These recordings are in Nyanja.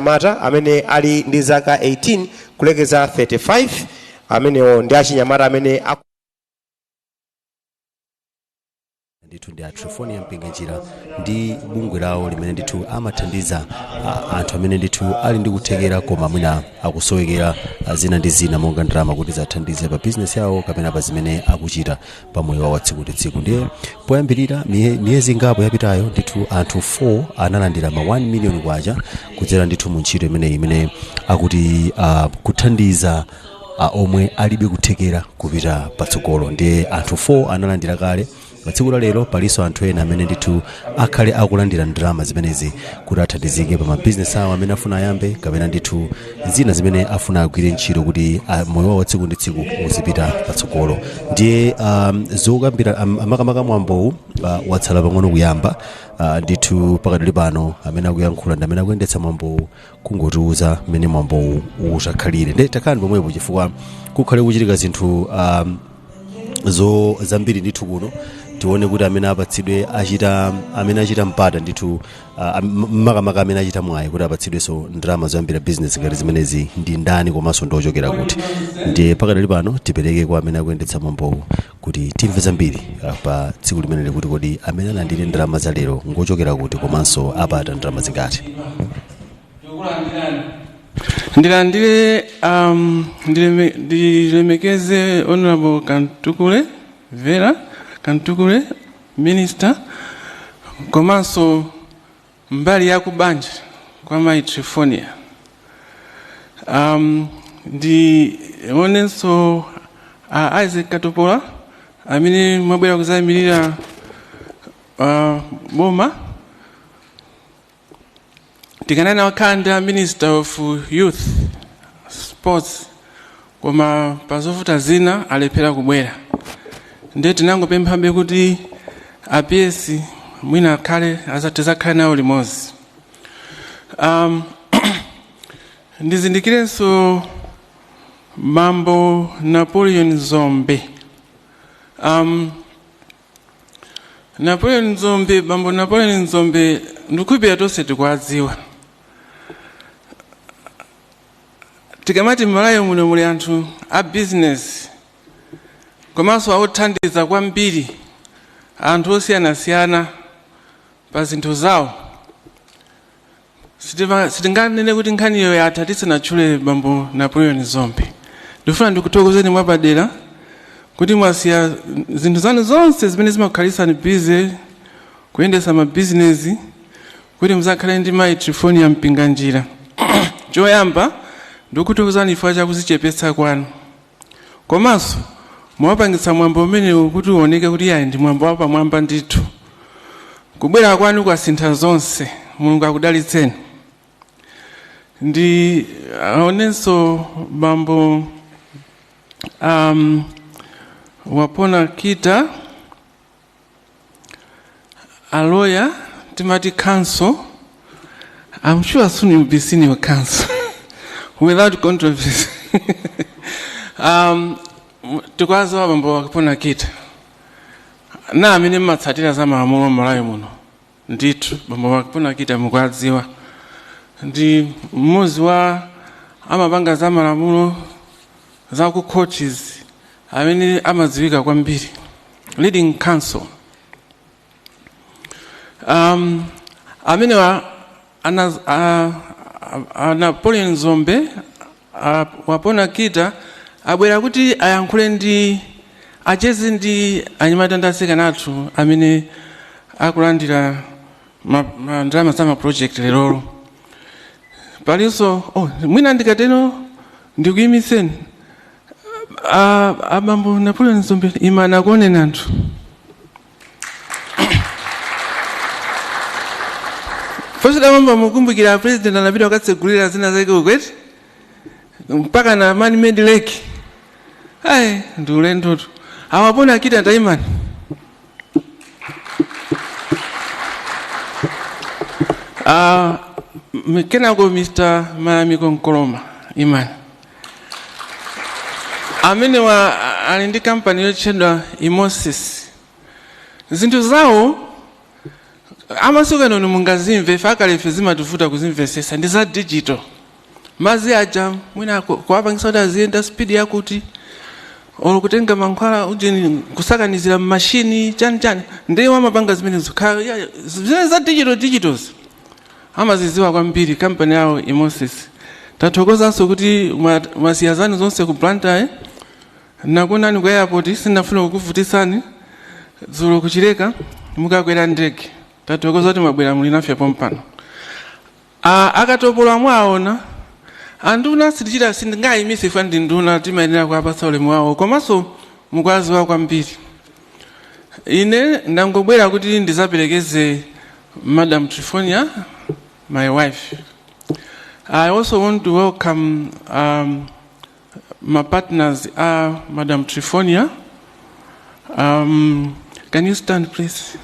Mata amene ali ndi zaka 18 kulekeza 35 amenewo ndi achinyamata amene ndithu ndi Triephornia Mpinganjira ndi bungwe lawo limene ndithu amathandiza anthu amene ndithu ali ndi kuthekera koma mwina akusowekera zina ndi zina monga ndalama kuti zathandize pa business yawo kapena pa zimene akuchita pa moyo wawo wa tsiku ndi tsiku. Ndiye poyambirira miyezi ingapo yapitayo ndithu anthu 4 analandira ma 1 million kwacha kudzera ndithu mu ntchito imene akuti kuthandiza omwe alibe kuthekera kupita patsogolo. Ndiye anthu 4 analandira kale. Patsiku la lero paliso anthu ena amene ndithu akhale akulandira ndalama zimenezi kuti athandizike pa mabizinesi awo amene afuna ayambe kapena ndithu zina zimene afuna agwire ntchito kuti moyo wawo tsiku ndi tsiku uzipita patsogolo. Ndiye zokambira amakamaka mwambowu watsala pang'ono kuyamba ndithu pakadali pano amene akuyankhula ndi amene akuyendetsa mwambowu kungotiuza mmene mwambowu utakhalire. Ndiye takhani pomwepo chifukwa kukhale kuchitika zinthu zambiri ndithu kuno tione kuti amene apatsidwe amene achita mpata ndithu makamaka amene achita mwayi kuti apatsidwenso ndalama zoyambira business ngati zimenezi ndi ndani komanso ndochokera kuti. Ndiye pakadali pano tipereke kwa amene akuyendetsa mwambowu kuti timve zambiri pa tsiku limeneli kuti kodi amene alandire ndalama za lero ngochokera kuti komanso apata ndalama zingati. Ndilemekeze Honorable Kantukule Vera Kantukule Minister komanso mbali ya kubanja kwa mai Triephornia. Ndionenso Isaac Katopola amene mwabwera kuzayimirira boma tikanena wakanda Minister of Youth Sports koma pazovuta zina alephera kubwera. Ndiye tinangopemphabe kuti apesi mwina akhale azatizakhale nawo limodzi. Ndizindikirenso Mambo Napoleon Zombe. Mambo Napoleon Zombe ndikukhulupirira tonse tikwadziwa. Tikamati m'Malawi muno muli anthu a business komanso othandiza kwambiri anthu osiyanasiyana pa zinthu zawo. Sitinganene kuti nkhaniyo yatha tisanatchule Mambo Napoleon Zombe. Ndifuna ndikuthokozeni mwapadera kuti mwasiya zinthu zanu zonse zimene zimakukhalisani bize kuyendesa mabizinesi kuti muzakhale ndi mai Triephornia Mpinganjira. Choyamba ndikuthokozani chifukwa chakuzichepetsa kwanu komanso mwapangitsa mwambo umenewu kuti uoneke kuti yayi ndi mwambo wapamwamba ndithu. Kubwera kwanu kwasintha zonse. Mulungu akudalitseni. Ndionenso Bambo wapona kita a lawyer timati counsel. I'm sure soon you'll be seeing your counsel without controversy. Tukwaziwa Bambo wapona kita na amene mmatsatira za malamulo m'Malawi muno ndithu. Bambo wapona kita mukwaziwa ndi mmodzi wa amapanga za malamulo za ku coaches amene amadziwika kwambiri, leading counsel. Amene Napoleon Zombe wapona kita abwera kuti ayankhule ndi achezi ndi anyamata ndaseka athu amene akulandira ndalama za project lero. Palinso mwina ndikatero ndikuyimiseni Bambo Napoleon Zombe imana akuoneni anthu. First Bambo mukumbukira president anapita akatsegulira zina zake ukweti mpaka na man made lake. Ndi ulendo tu. Awapona kita ndaimani. Kenako Mr. Mayami Konkoloma imani. Amene ali ndi company yotchedwa Imosis. Zinthu zawo amasuka nono mungazimve fakalefe zimatufuta kuzimvesesa ndi za digital mazi aja mwina kuwapangisa kuti aziyenda speed yakuti olo kutenga mankhwala ujeni kusakanizira machine chani ndiye wamapanga zimene zikhala zimene za digitals amaziziwa kwambiri kampani yawo Imosis. Tathokozanso kuti masiyazani zonse ku Blantyre nakunani kwa airport sinafuna kukuvutisani dzulo kuchileka mukakwera ndege. Tathokoza kuti mabwera muli nafe pompano. Akatopola mwaona anduna sitichita sindingayimise fandi nduna timayenera kuapasa ulemu wawo komanso mukwaziwa kwambiri. Ine ndangobwera kuti ndizaperekeze Madam Triephornia, my wife. I also want to welcome my partners, Madam Triephornia. Can you stand, please?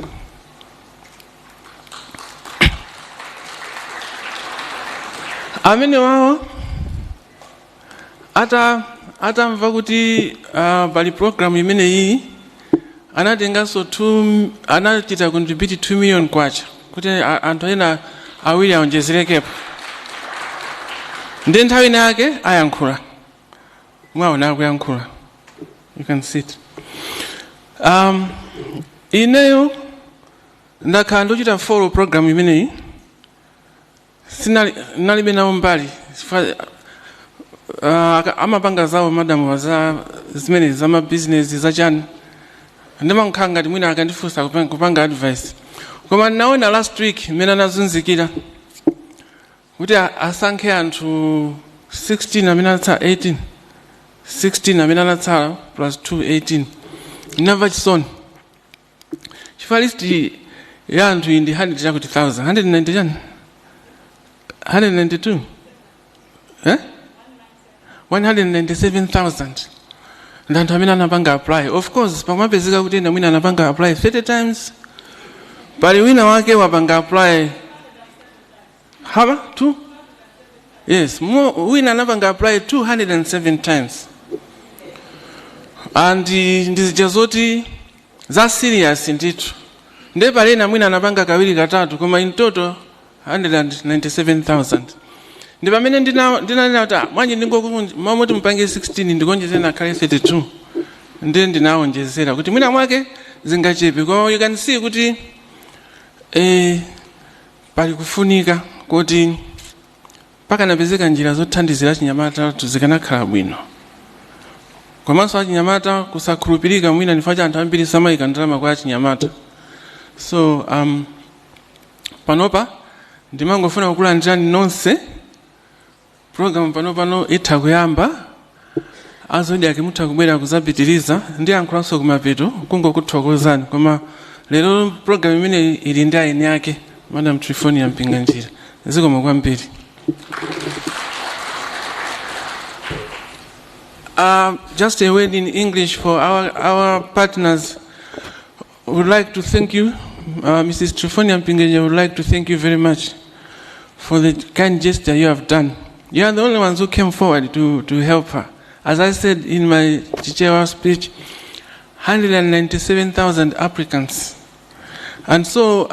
Amene wao ata mva kuti pali program imene iyi anatenganso anachita contribute 2 million kwacha kuti anthu ena awiri aonjezerekepo ndi nthawi yake ayankhula mwaona akuyankhula. You can sit. Ineyo ndakhala ndochita follow program imeneyi sinalibe nawo mbali amapanga zawo madam waza zimene zama business zachani ndimankhala ngati mwina akandifunsa kupanga advice koma naona last week mene anazunzikira kuti asankhe anthu 16 amene anatsala 18 16 amene anatsala plus 2 18 never chisoni chifukwa list ya anthu ndi 100 chakuti 1000 190 chani 192 197,000 ndi anthu amene anapanga apply. Of course pamapezeka kuti ena mwina anapanga apply 30 times pali wina wake wapanga apply haba 2 yes wina anapanga apply 207 times and ndizija zoti za serious ndithu ndiye pali ena mwina anapanga kawiri katatu koma in total 197,000 ndi pamene ndinanena kuti mwanji ndingomoti mpange 16 ndikonjezera nakhale 32 ndiye ndinawonjezera kuti mwina mwake zingachepe koma you can see kuti pali kufunika kuti pakanapezeka njira zothandizira achinyamata zikanakhala bwino komanso achinyamata kusakhulupirika mwina ndifa cha anthu ambiri samayika ndalama kwa achinyamata. So panopa ndimangofuna kukulandirani nonse program pano itha kuyamba azodi ake mutha kubwera kuzapitiriza ndi ankhulanso kumapeto kungokuthokozani koma lero program imene ili ndi ayeni yake Madam Triephornia Mpinganjira zikomo kwambiri. Just a word in English for our partners. We would like to thank you, Mrs. Triephornia Mpinganjira would like to thank you very much for the kind gesture you have done. You are the only ones who came forward to help her. As I said in my Chichewa speech, 197,000 applicants. And so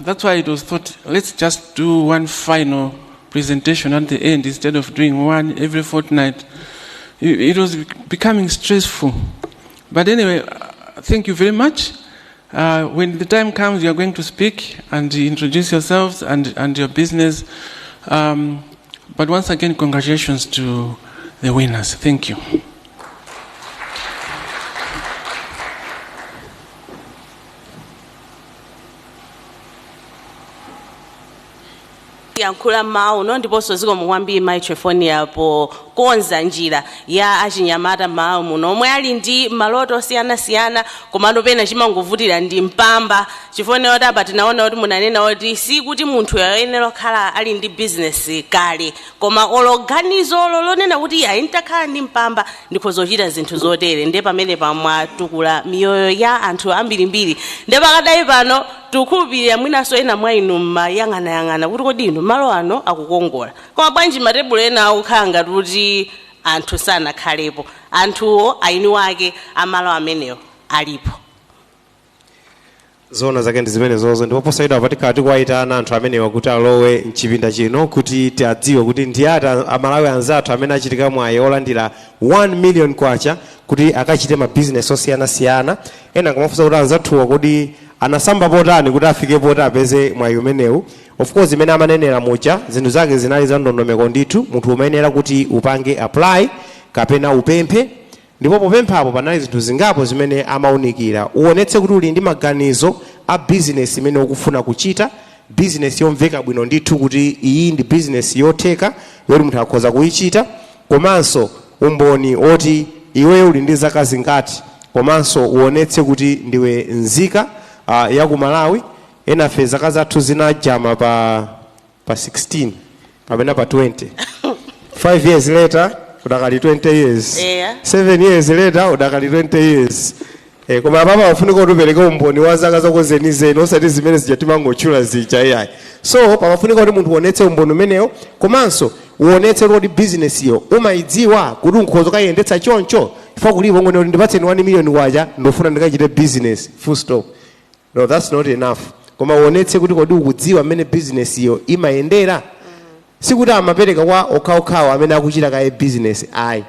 that's why it was thought, let's just do one final presentation at the end instead of doing one every fortnight. It was becoming stressful. But anyway, thank you very much. When the time comes, you are going to speak and introduce yourselves and your business. But once again, congratulations to the winners. Thank you. yankhula mawu no ndiponso zikomo kwambiri Mai Triephornia po konza njira ya achinyamata mawu muno omwe ali ndi maloto osiyana-siyana komano pena chimangovutira ndi mpamba chifukwa kuti apa tinaona kuti munanena kuti si kuti munthu yoyenera kukhala ali ndi business kale koma ologanizo lonena kuti ya intakhala ndi mpamba ndipo zochita zinthu zotere ndiye pamene pamwatukula miyoyo ya anthu ambirimbiri ndiye pakadai pano tukhulupirira mwinaso ena mwa inu mayang'anayang'ana kuti kodi inu malo ano akukongola koma bwanji matebulo ena akukhala ngati kuti anthu sanakhalepo anthuwo aini wake amalo amenewo alipo. zona zake ndi zimene zozo ndipo posayidwa patikhala tikuwayitana anthu amenewa kuti alowe mchipinda chino kuti tiadziwe kuti ndi ati amalawi anzathu amene achitika mwayi olandira 1 million kwacha kuti akachite mabizinesi osiyanasiyana. Ena kumafunsa kuti anzathuwa kuti anasamba potani kuti afike poti apeze mwayi umenewu. Of course imene amanenera mucha zinthu zake zinali za ndondomeko ndithu, munthu umayenera kuti upange apply kapena upemphe, ndipo popemphapo panali zinthu zingapo zimene amaunikira. Uonetse kuti uli ndi maganizo a business imene ukufuna kuchita, business yomveka bwino ndithu kuti iyi ndi business yotheka yoti munthu akhoza kuyichita, komanso umboni oti iwe uli ndi zaka zingati, komanso uonetse kuti ndiwe nzika ya ku Malawi. Enafe zaka zathu zinajama pa 16 kapena pa 20. 5 years later udakali 20 years. 7 years later udakali 20 years. Koma papa wafunika utupereke umboni wa zaka zako zenizeni osati zimene zijatimangochula zija yayi. So pafunika kuti munthu uonetse umboni umenewo, komanso uonetse kuti business iyo umaidziwa kuti ukhoza kayendetsa choncho. Ifa kulipo ngone kuti ndipatseni 1 million kwacha ndofuna ndikachite business full stop. No, that's not enough. Koma uonetse kuti kodi ukudziwa mmene business iyo imayendera. Sikuti amapereka kwa okhaokhawa amene akuchita kaye business ayi.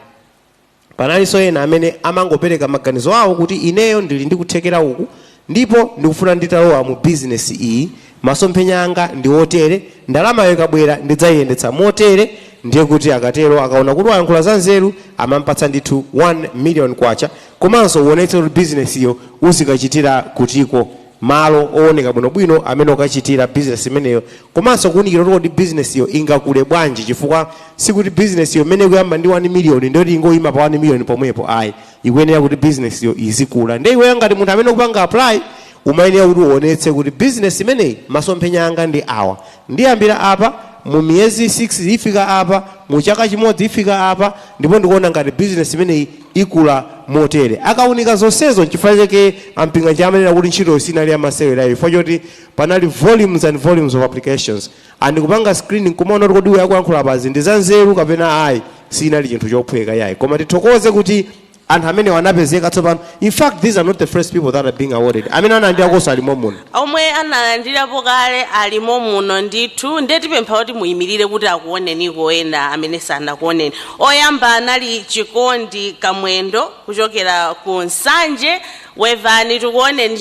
Panalinso ena amene amangopereka maganizo awo kuti ineyo ndili ndi kuthekera uku ndipo ndikufuna nditalowa mu business iyi, masomphenya anga ndi otere, ndalama ikabwera ndidzayendetsa motere. Ndiye kuti akatero akaona kuti wayankhula za nzeru amampatsa ndithu 1 million kwacha. Komanso uonetse kuti business iyo uzikachitira kutiko malo ooneka bwinobwino amene ukachitira business imeneyo, komanso kuunikira kuti business iyo ingakule bwanji, chifukwa sikuti business iyo imene kuyamba ndi 1 million ndio ingoyima pa 1 million pomwepo ayi. Ikuyenera kuti business iyo izikula. Ndiye iwe ngati munthu amene kupanga apply umayenera kuti uonetse kuti business imeneyi masomphenya anga ndi awa, ndiyambira apa mu miyezi 6 ifika apa, mu chaka chimodzi ifika apa, ndipo ndikuona ngati business imeneyi ikula motere. Akaunika zonsezo chifukwa chake Mpinganjira amanena kuti ntchito sinali yamasewera ifo choti panali volumes and volumes of applications. Andikupanga screening kumaona kuti uya kuyankhula pazi ndi za nzeru kapena ayi, sinali chinthu chophweka yayi. Koma tithokoze kuti anthu amene wanapezeka tsopano. In fact, these are not the first people that are being awarded. Amene analandira koso alimo muno. Omwe analandirapo kale alimo muno ndithu, ndiye tipempha kuti muyimirire kuti akuoneniko ena amene sanakuoneni. Oyamba anali Chikondi Kamwendo kuchokera ku Nsanje. Wevani tikuoneni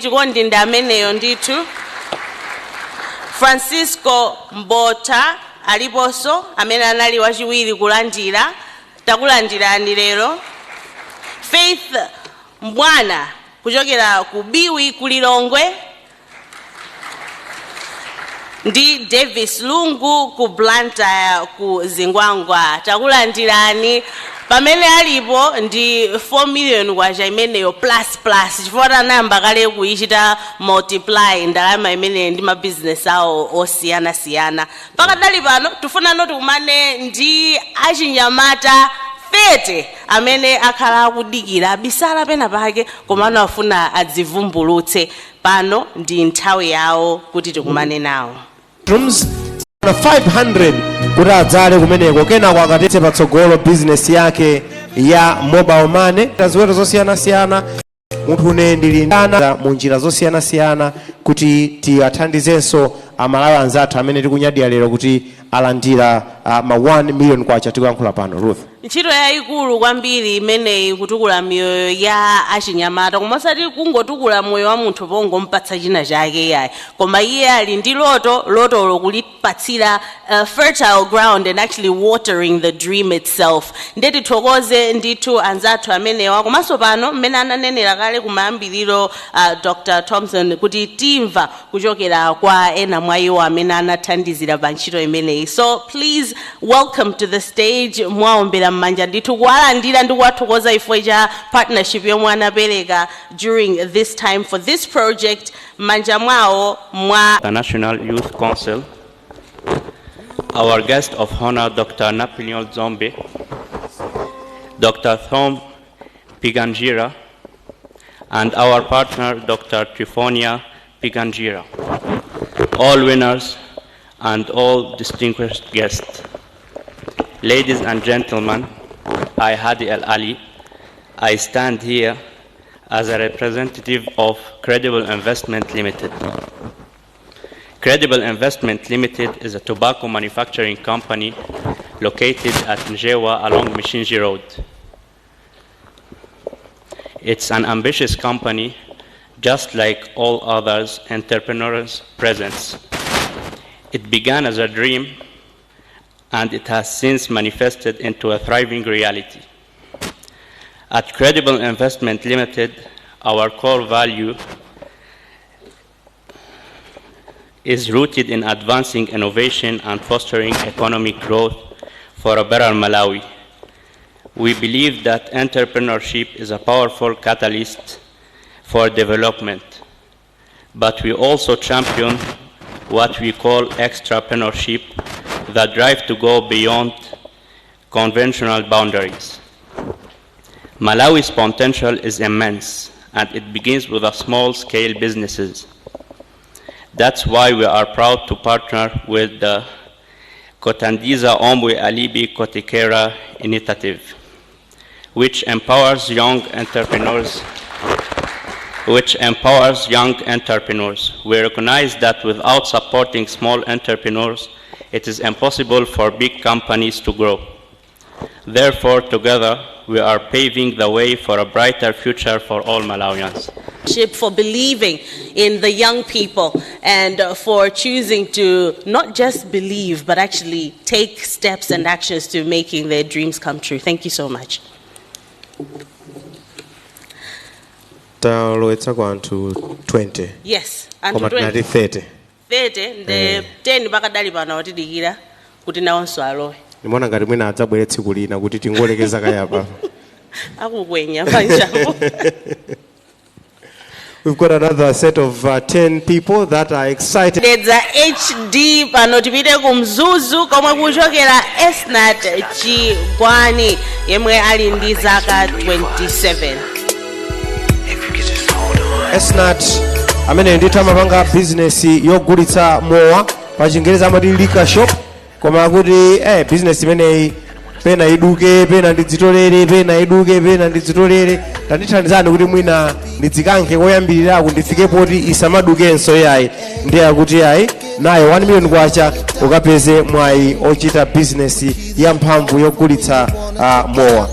Chikondi ndi ameneyo ndithu. Francisco Mbota aliponso amene anali wachiwiri kulandira. Takulandirani lero. Faith Mbwana kuchokera ku Biwi kulilongwe, ndi Davis Lungu ku Blantyre ku Zingwangwa. Takulandirani. Pamene alipo ndi 4 million kwacha imeneyo plus chifukwa anayamba kale kuichita multiply ndalama imene ndi mabusiness awo osiyanasiyana. Pakadali pano tifuna noti kumane ndi achinyamata 30 amene akhala akudikira bisala pena pake komano afuna adzivumbulutse. Pano ndi nthawi yawo kuti tikumane nawo. Rooms 500 kuti adzale kumeneko, kenako akatetse patsogolo business yake ya mobile money. Taziweto zosiyanasiyana munthu une ndili ndana mu njira zosiyanasiyana kuti tiwathandizenso amalawi anzathu amene tikunyadira lero kuti alandira ma 1 million kwacha tikuyankhula pano. Ruth, ntchito yayikulu kwambiri imeneyi kutukula miyoyo ya achinyamata, koma osati kungotukula moyo wa munthu pongompatsa china chake yayi, koma iye ali ndi lotolo kulipatsira fertile ground and actually watering the dream itself. Ndiye tithokoze ndithu anzathu amenewa, komanso pano mmene ananenera kale kumayambiriro Dr. Thomson kuti timva kuchokera kwa ena mwa iwo amene anathandizira pa ntchito imeneyi. So please welcome to the stage mwaombera mmanja ndithu kuwalandira ndi kuwathokoza ifo cha partnership yomwe anapereka during this time for this project. Mmanja mwawo mwa the National Youth Council, our guest of honor Dr. Nathaniel Zombe, Dr. Mpinganjira, and our partner Dr. Triephornia Mpinganjira, all winners and all distinguished guests. Ladies and gentlemen, I, Hadi El Ali, I stand here as a representative of Credible Investment Limited. Credible Investment Limited is a tobacco manufacturing company located at Njewa along Mpinganjira Road. It's an ambitious company, just like all others entrepreneurs present. It began as a dream, and it has since manifested into a thriving reality. At Credible Investment Limited, our core value is rooted in advancing innovation and fostering economic growth for a better Malawi. We believe that entrepreneurship is a powerful catalyst for development, but we also champion what we call extrapreneurship, the drive to go beyond conventional boundaries. Malawi's potential is immense, and it begins with small-scale businesses. That's why we are proud to partner with the Kuthandiza Omwe Alibe Kuthekera initiative, which empowers young entrepreneurs. We recognize that without supporting small entrepreneurs, it is impossible for big companies to grow. Therefore, together, we are paving the way for a brighter future for all Malawians. For believing in the young people and for choosing to not just believe, but actually take steps and actions to making their dreams come true. Thank you so much. It's going to 20. Yes, and to 20. 30. 30, the 10 bakadali bana watidikira kuti nawonso alowe. Nimona ngati mwina adzabwere tsiku lina kuti tingolekeza kayapa. Akukwenya panjapo. We've got another set of 10 people that are excited. There's a HD pano tipite kumzuzu komwe kuchokera Esnat Chigwani yemwe ali ndi zaka 27. Esnat amene ndithu amapanga business yogulitsa mowa pa Chingereza amati liquor shop, koma kuti business imeneyi pena iduke pena ndidzitolere pena iduke pena ndidzitolere tandithandizani kuti mwina ndidzikankhe koyambirira kundifike poti isamadukenso yayi ndi akuti yayi nayo 1 million kwacha ukapeze mwayi ochita business ya mphamvu yogulitsa mowa.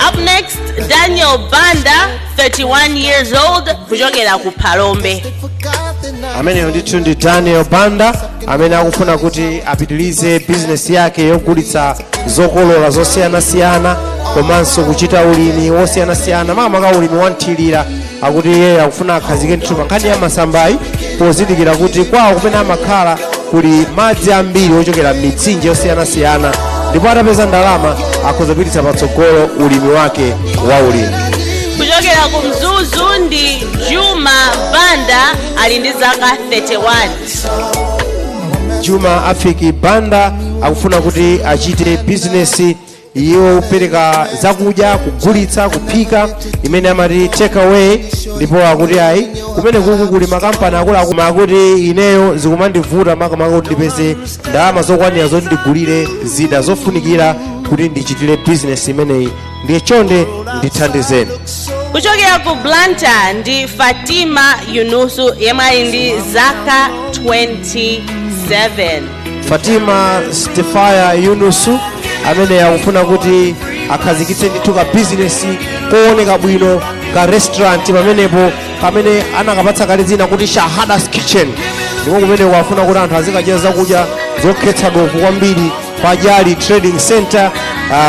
Up next, Daniel Banda, 31 years old, kuchokera ku Palombe. Amene ndithu ndi Daniel Banda amene akufuna kuti apitilize business yake yogulitsa zokolola zosiyanasiyana komanso kuchita ulimi wosiyanasiyana makamaka ulimi wanthilira akuti iye akufuna akhazike ndithu pa nkhani ya masambayi pozindikira kuti kwawo kumene amakhala kuli madzi ambiri ochokera m'mitsinje yosiyanasiyana ndipo atapeza ndalama akhozapititsa patsogolo ulimi wake wa ulimi. Kuchokera ku Mzuzu ndi Juma Banda ali ndi zaka 31. Juma Afiki Banda akufuna kuti achite business yopereka zakudya kugulitsa kuphika imene amati take away, ndipo akuti ayi kumene kuku kuli makampani akulu akuti ineyo zikumandivuta makamaka kuti ndipeze ndalama zokwanira zoti ndigulire zida zofunikira kuti ndichitire business imeneyi ndiye chonde ndithandizeni. Kuchokera ku Blantyre ndi Fatima Yunusu yemwe ali ndi zaka 27. Fatima Stefaya Yunusu amene akufuna kuti akhazikitse ndithu ka business kooneka bwino ka restaurant pamenepo pamene anakapatsa kale dzina kuti Shahada's Kitchen, ndipo kumene wafuna kuti anthu azikadya zakudya zokhetsa dofu kwambiri pa Jali Trading Center,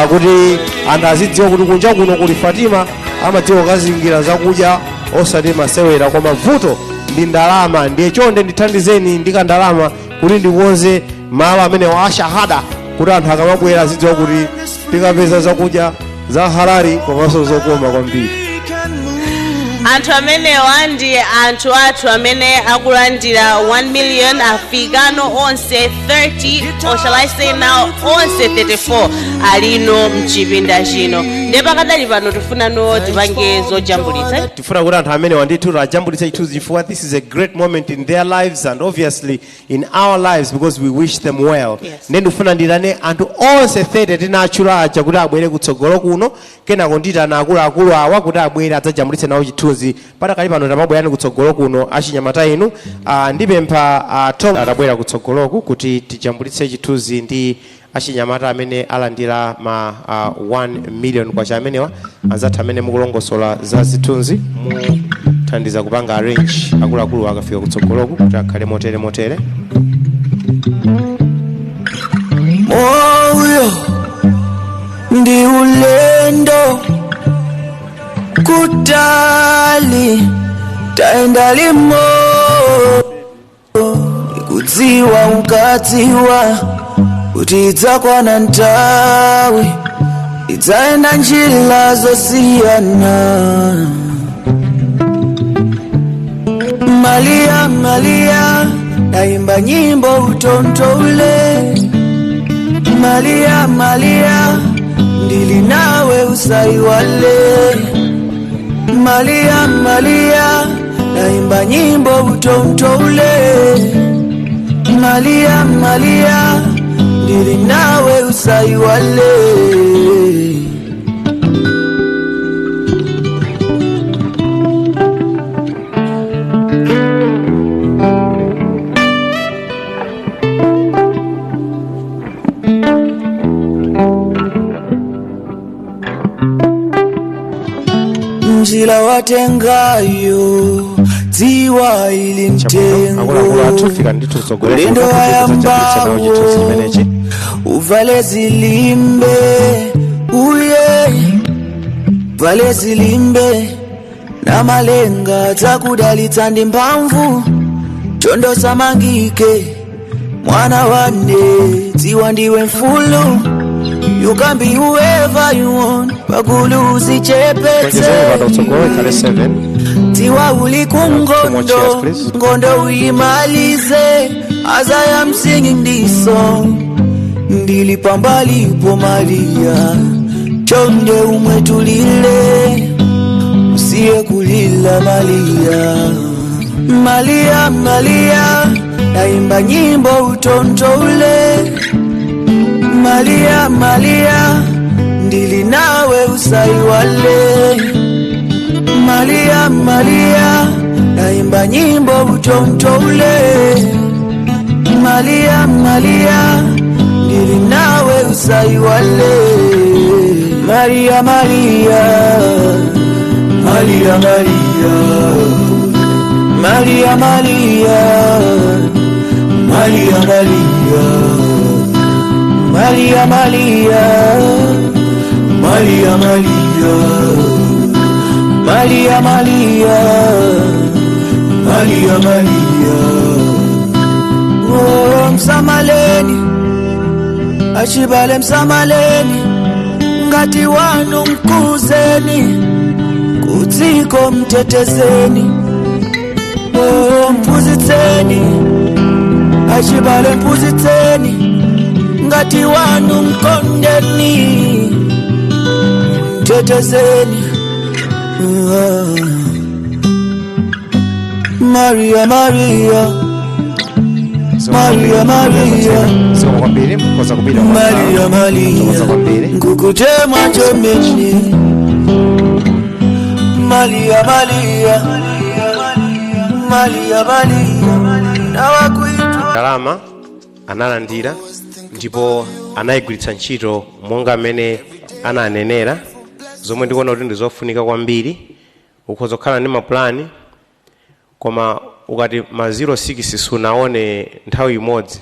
kuti anthu azidziwa kuti kunja kuno kuli Fatima amadziwa kukazingira zakudya osati masewera koma vuto ndi ndalama. Ndiye chonde ndithandizeni ndi kandalama kuti ndikonze malo amene wa Shahada kuti anthu akamabwera azidziwa kuti tikapeza zakudya za halali komanso zokoma kwambiri. Anthu amenewa ndi anthu athu amene akulandira 1 million afikano onse 30, or shall I say now onse 34 alino mchipinda chino. Ndiye pakadali pano tifuna no tipange zojambulitsa. Tifuna kuti anthu amene wandithu ajambulitsa chithunzi chifukwa this is a great moment in their lives and obviously in our lives because we wish them well. Ndiye ndifuna ndilane anthu onse 30 tinatchula aja kuti abwere kutsogolo kuno kenako nditana akuluakulu awa kuti abwere adzajambulitse nawo chithunzi. chithunzi patakali pano tamabwerani kutsogolo kuno achinyamata inu. Ndipempha Tom atabwera kutsogoloku kuti tijambulitse chithunzi ndi achinyamata amene alandira ma 1 million kwacha amenewa anzathu amene mukulongosola za zithunzi muthandiza kupanga arrange akuluakulu akafika kutsogoloku kuti akhale motere. Moyo ndi ulendo kutali taenda limo ikudziwa ukadziwa kuti idzakwana ntawi idzaenda njira zosiyana. Malia naimba nyimbo utontoule. Malia ndili nawe usaiwale. Malia naimba nyimbo utontoule. Malia ndili nawe usaiwale. Njila watengayo ziwa ili mtengo ulendo ya mbao uvale zilimbe vale zilimbe na malenga zakudalitsa ndi mphamvu chondo samangike mwana wane ziwa ndiwe mfulu. You can be whoever you want. Pagulu usichepete. Tiwa ulikungondo ngondo uimalize. As I am singing this song, ndilipambali po Maria. Chonde umwetulile, usiye kulila Maria. Malia, naimba nyimbo utontoule. Malia, ndili nawe usaiwale. Malia, naimba nyimbo utontoule. Malia, ndili nawe usaiwale. Maria, oh, msamaleni achibale msamaleni ngati wanu mkuzeni kudziko mtetezeni. Oh, mpuzitseni achibale mpuzitseni ngati wanu mkondeni mtetezeni. Maria ngukutema chomeni. Maria nawakuitwa ndalama analandira ndipo anayigwiritsa ntchito monga amene ananenera zomwe ndikuona kuti ndizofunika kwambiri. Ukhoza kukhala ndi mapulani koma ukati ma 06 sunaone nthawi imodzi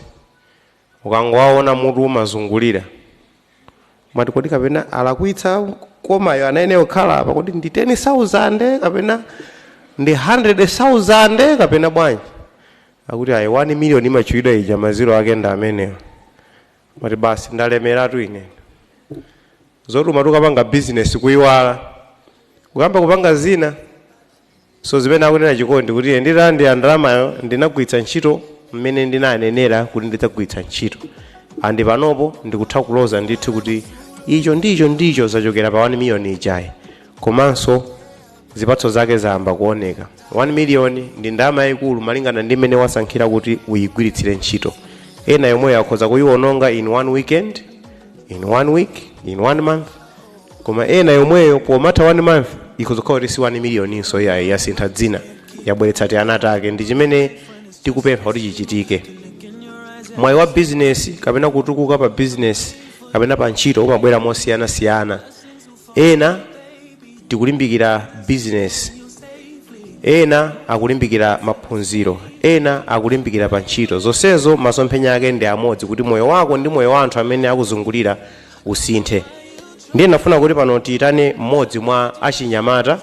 ukangowaona mutu umazungulira mati kodi kapena alakwitsa komayo anayeneyo khala apa kodi ndi 10,000 kapena ndi 100,000 kapena bwanji akuti ayi 1 million imachiwidwa ija maziro ake nda ameneyo mati basi ndalemeratu ine zotuma tukapanga business kuiwala ukamba kupanga zina so zimene akunena chikondi kuti nditandi andalamayo ndinagwiritsa ntchito mmene ndinanenera kuti ndidzagwiritsa ntchito andi panopo ndikutha kuloza ndithu kuti icho ndicho zachokera pa 1 million ijayi komanso zipatso zake zayamba kuoneka. 1 million ndi ndalama yayikulu malingana ndi mmene wasankhira kuti uyigwiritsire ntchito. Ena yomwe yakhoza kuyiwononga in 1 weekend, in 1 week, in 1 month, koma ena yomweyo pomatha 1 month ikuzokhala kuti si 1 million so yasintha dzina yabweretsa tiana ake. Ndi chimene tikupempha kuti chichitike. Mwayi wa business kapena kutukuka pa business kapena pa ntchito umabwera mosiyanasiyana. Ena tikulimbikira business, ena akulimbikira maphunziro, ena akulimbikira pa ntchito. Zonsezo masomphenya ake ndi amodzi kuti moyo wako ndi moyo wa anthu amene akuzungulira usinthe. Ndiye nafuna kuti pano tiyitane mmodzi mwa achinyamata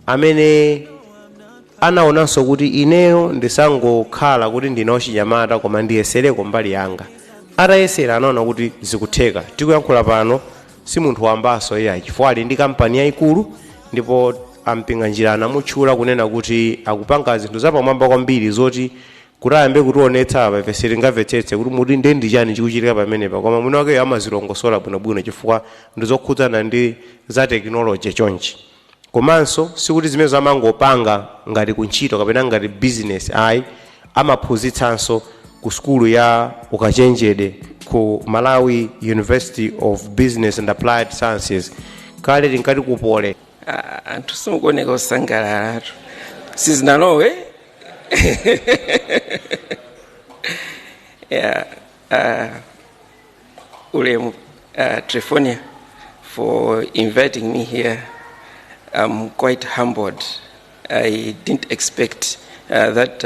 amene anaonanso kuti ineyo ndisangokhala kuti ndine chinyamata koma ndiyesereko mbali yanga. Atayesera anaona kuti zikutheka. Tikuyankhula pano si munthu wambaso iye chifukwa ali ndi kampani yayikulu ndipo Mpinganjira anamutchula kunena kuti akupanga zinthu zapamwamba kwambiri zoti kuti ayambe kutionetsa apa ife sitingamvetsetse kuti muti ndi chani chikuchitika pamenepa, koma mwini wake amazilongosola bwinobwino chifukwa ndizokhudzana ndi za technology chonchi. Komanso sikuti zimene zamangopanga ngati kuntchito kapena ngati business ayi, amaphunzitsanso ku skulu ya ukachenjede ku Malawi University of Business and Applied Sciences. Kale tinkati kupole anthu simukuoneka kusangalala sizinalowe. Ulemu Triephornia for inviting me here. I'm quite humbled. I didn't expect that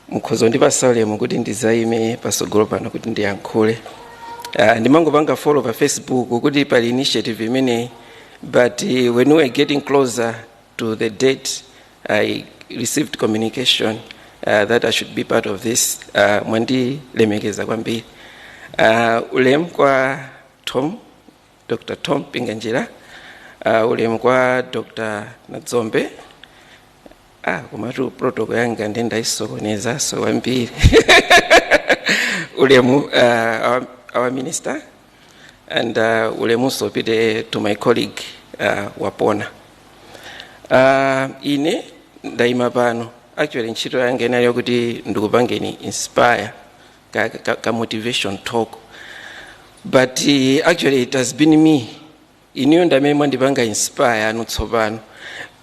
mkhozo ndipasa ulemu kuti ndizaime Patsogolo pano kuti ndiyankhule. Ndimangopanga follow pa Facebook kuti pali initiative imene, but when we were getting closer to the date, I received communication that I should be part of this. Mwandi lemekeza kwambiri. Ulemu kwa Dr. Tom Mpinganjira, ulemu kwa Dr. Nadzombe. Kumatu protocol yanga ndenda isokoneza so kwambiri. Ulemu our minister, and ulemu so pite to my colleague Wapona. Ine ndaima pano actually ntchito yange nayo kuti ndikupangeni inspire ka motivation talk, but actually it has been me iniyo ndamene mwandipanga inspire anutsopano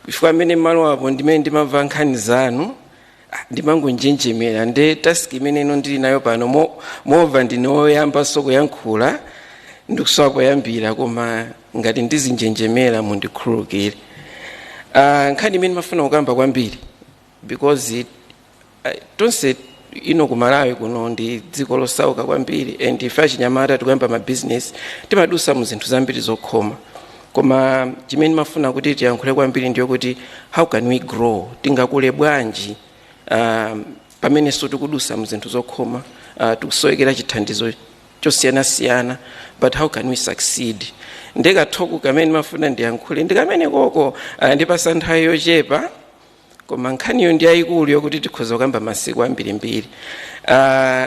chifukwa amene malo apo ndimene ndimamva nkhani zanu ndimangonjenjemera. Nde task imene ino ndili nayo pano mova ndinoyamba kuyankhula ndikusowa kuyambira, koma ngati ndizinjenjemera mundikhululukire. Nkhani imene mafuna kukamba kwambiri because tonse ino ku Malawi kuno ndi dziko losauka kwambiri, and ife achinyamata tikuyamba ma business timadusa mu zinthu zambiri zokhoma, koma chimene mafuna kuti tiyankhule kwambiri ndiyo kuti how can we grow, tingakule bwanji pamene so tikudusa mu zinthu zokhoma, tikusowekera chithandizo chosiyanasiyana, but how can we succeed. Ndekathoku kamene mafuna ndiyankhule ndikamene koko ndipasa nthawi yochepa, koma nkhaniyo ndi yayikulu yokuti tikhoza kukamba masiku ambirimbiri.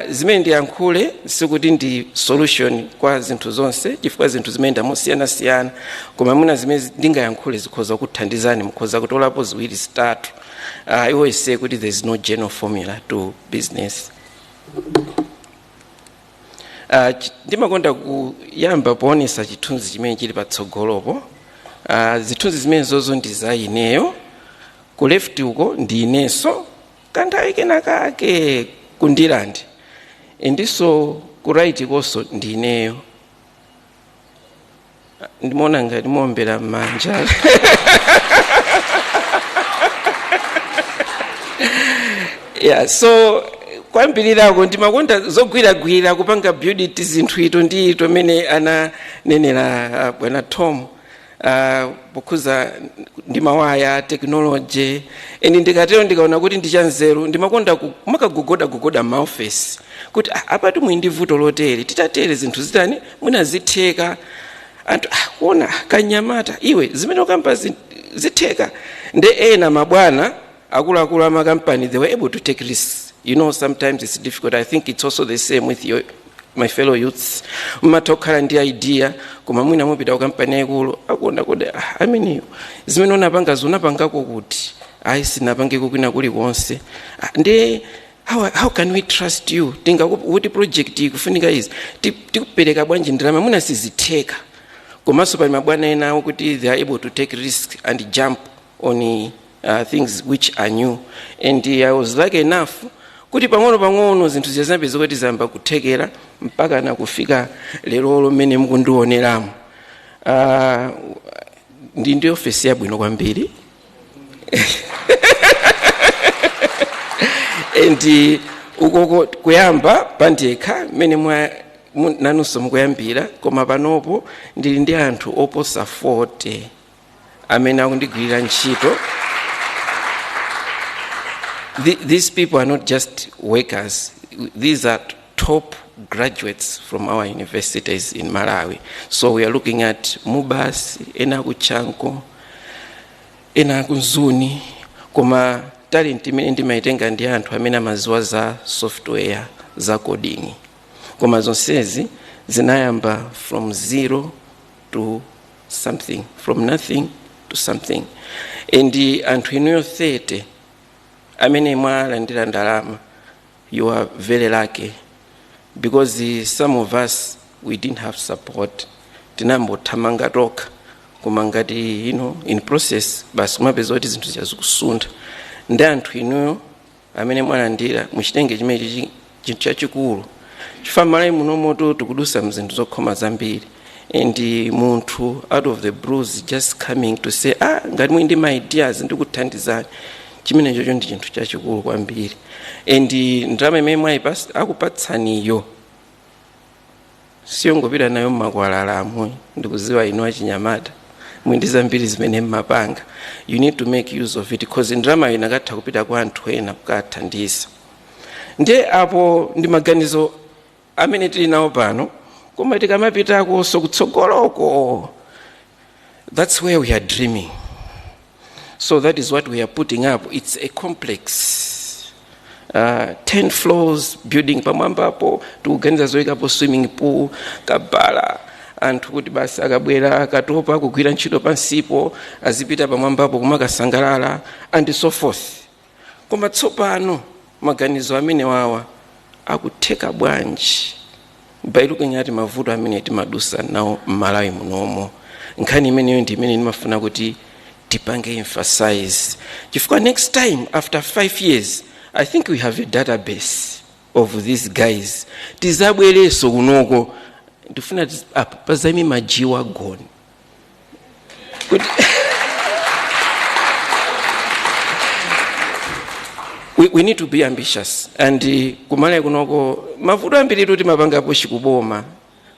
Zimene ndiyankhule sikuti ndi solution kwa zinthu zonse chifukwa zinthu zimene ndamosiyanasiyana, koma muna zimene ndingayankhule zikhoza kuthandizani, mukhoza kutolapo ziwiri zitatu. I always say kuti there is no general formula to business. Ndimakonda kuyamba poonesa chithunzi chimene chili patsogolopo. Zithunzi zimene zozo ndi za ineyo, ku left uko ndi ineso kanthawi kenakake kundilandi, ndiso ku right koso ndi ineyo. Ndimona ngati mombera manja. Yeah, so kwambirako ndimakonda zogwiragwira kupanga build zinthu ito ndi ito mene ananenera bwana Tom pokhuza ndi mawaya technology, eni ndikatero ndikaona kuti ndichanzeru ndimakonda kumakagogoda ma office kuti apatu mwindi vuto lotere titatere zinthu zitani mwina zitheka anthu kuona kanyamata iwe zimene ukamba zitheka. Nde ena mabwana akuluakulu amakampani, they were able to take risks. You know, sometimes it's difficult. I think it's also the same with my fellow youths. Umatokhala ndi idea koma mwina mupita ku kampani yakulu akuona kuti ameniyo zimene unapanga zonapangako kuti sinapangeko kwina kuli konse. Nde how can we trust you? Tinga kuti project ikufunika izi tikupereka bwanji ndalama mwina sizitheka, komanso pali mabwana ena kuti they are able to take risk and jump on things which are new. And I was lucky enough kuti pang'ono zinthu ziyazambeza kuti zamba kuthekera mpaka na kufika lero mmene mukundioneramu. Ndi ofesi yabwino kwambiri. And ukoko kuyamba pandekha mmene nanunso mukuyambira, koma panopo ndili ndi anthu oposa 40 amene akundigwirira ntchito. These people are not just workers. These are top graduates from our universities in Malawi. So we are looking at Mubas, ena kuchanko, ena kunzuni, koma talent imene ndimaitenga ndi anthu amene amaziwa za software, za coding. Koma zonsezi zinayamba from zero to something, from nothing to something. And anthu inuyo 30 amene mwalandira ndalama, you are very lucky, because some of us, we didn't have support. Tinambothamanga toka koma ngati in process basi kumapeza kuti zinthu zikusunda. Ndi anthu inuyo amene mwalandira muchitenge chimene chinthu chachikulu chifukwa Malawi munomoto tikudusa mzinthu zokhoma zambiri. And munthu out of the blues just coming to say ngati muli ndi my ideas ndikuthandizani, chimene chocho ndi chinthu chachikulu kwambiri. And ndalama imene mwayipasa akupatsaniyo siyongopita nayo mmakwalalamu, ndikuziwa inu achinyamata mwindi zambiri zimene mmapanga. You need to make use of it, because ndalama inakatha kupita kwa anthu ena kukathandiza. Ndiye apo ndi maganizo amene tili nawo pano, koma tikamapitako kutsogoloko, that's where we are dreaming. So that is what we are putting up. It's a complex 10 floors building. Pamwambapo tukuganiza zoyikapo swimming pool, kabala, anthu kuti basi akabwera akatopa kugwira ntchito pansipo azipita pamwambapo kumakasangalala and so forth. Koma tsopano maganizo amene wawa akutheka bwanji by looking at mavuto amene timadusa nawo Malawi munomo. Nkhani imeneyo ndi imene ndimafuna kuti tipange emphasize. Chifukwa next time after 5 years, I think we have a database of these guys. Tizabwereso kunoko ndifuna apa pazami majiwa gone. We need to be ambitious. And kumale kunoko mavuto ambiri kuti mapangapo chikuboma.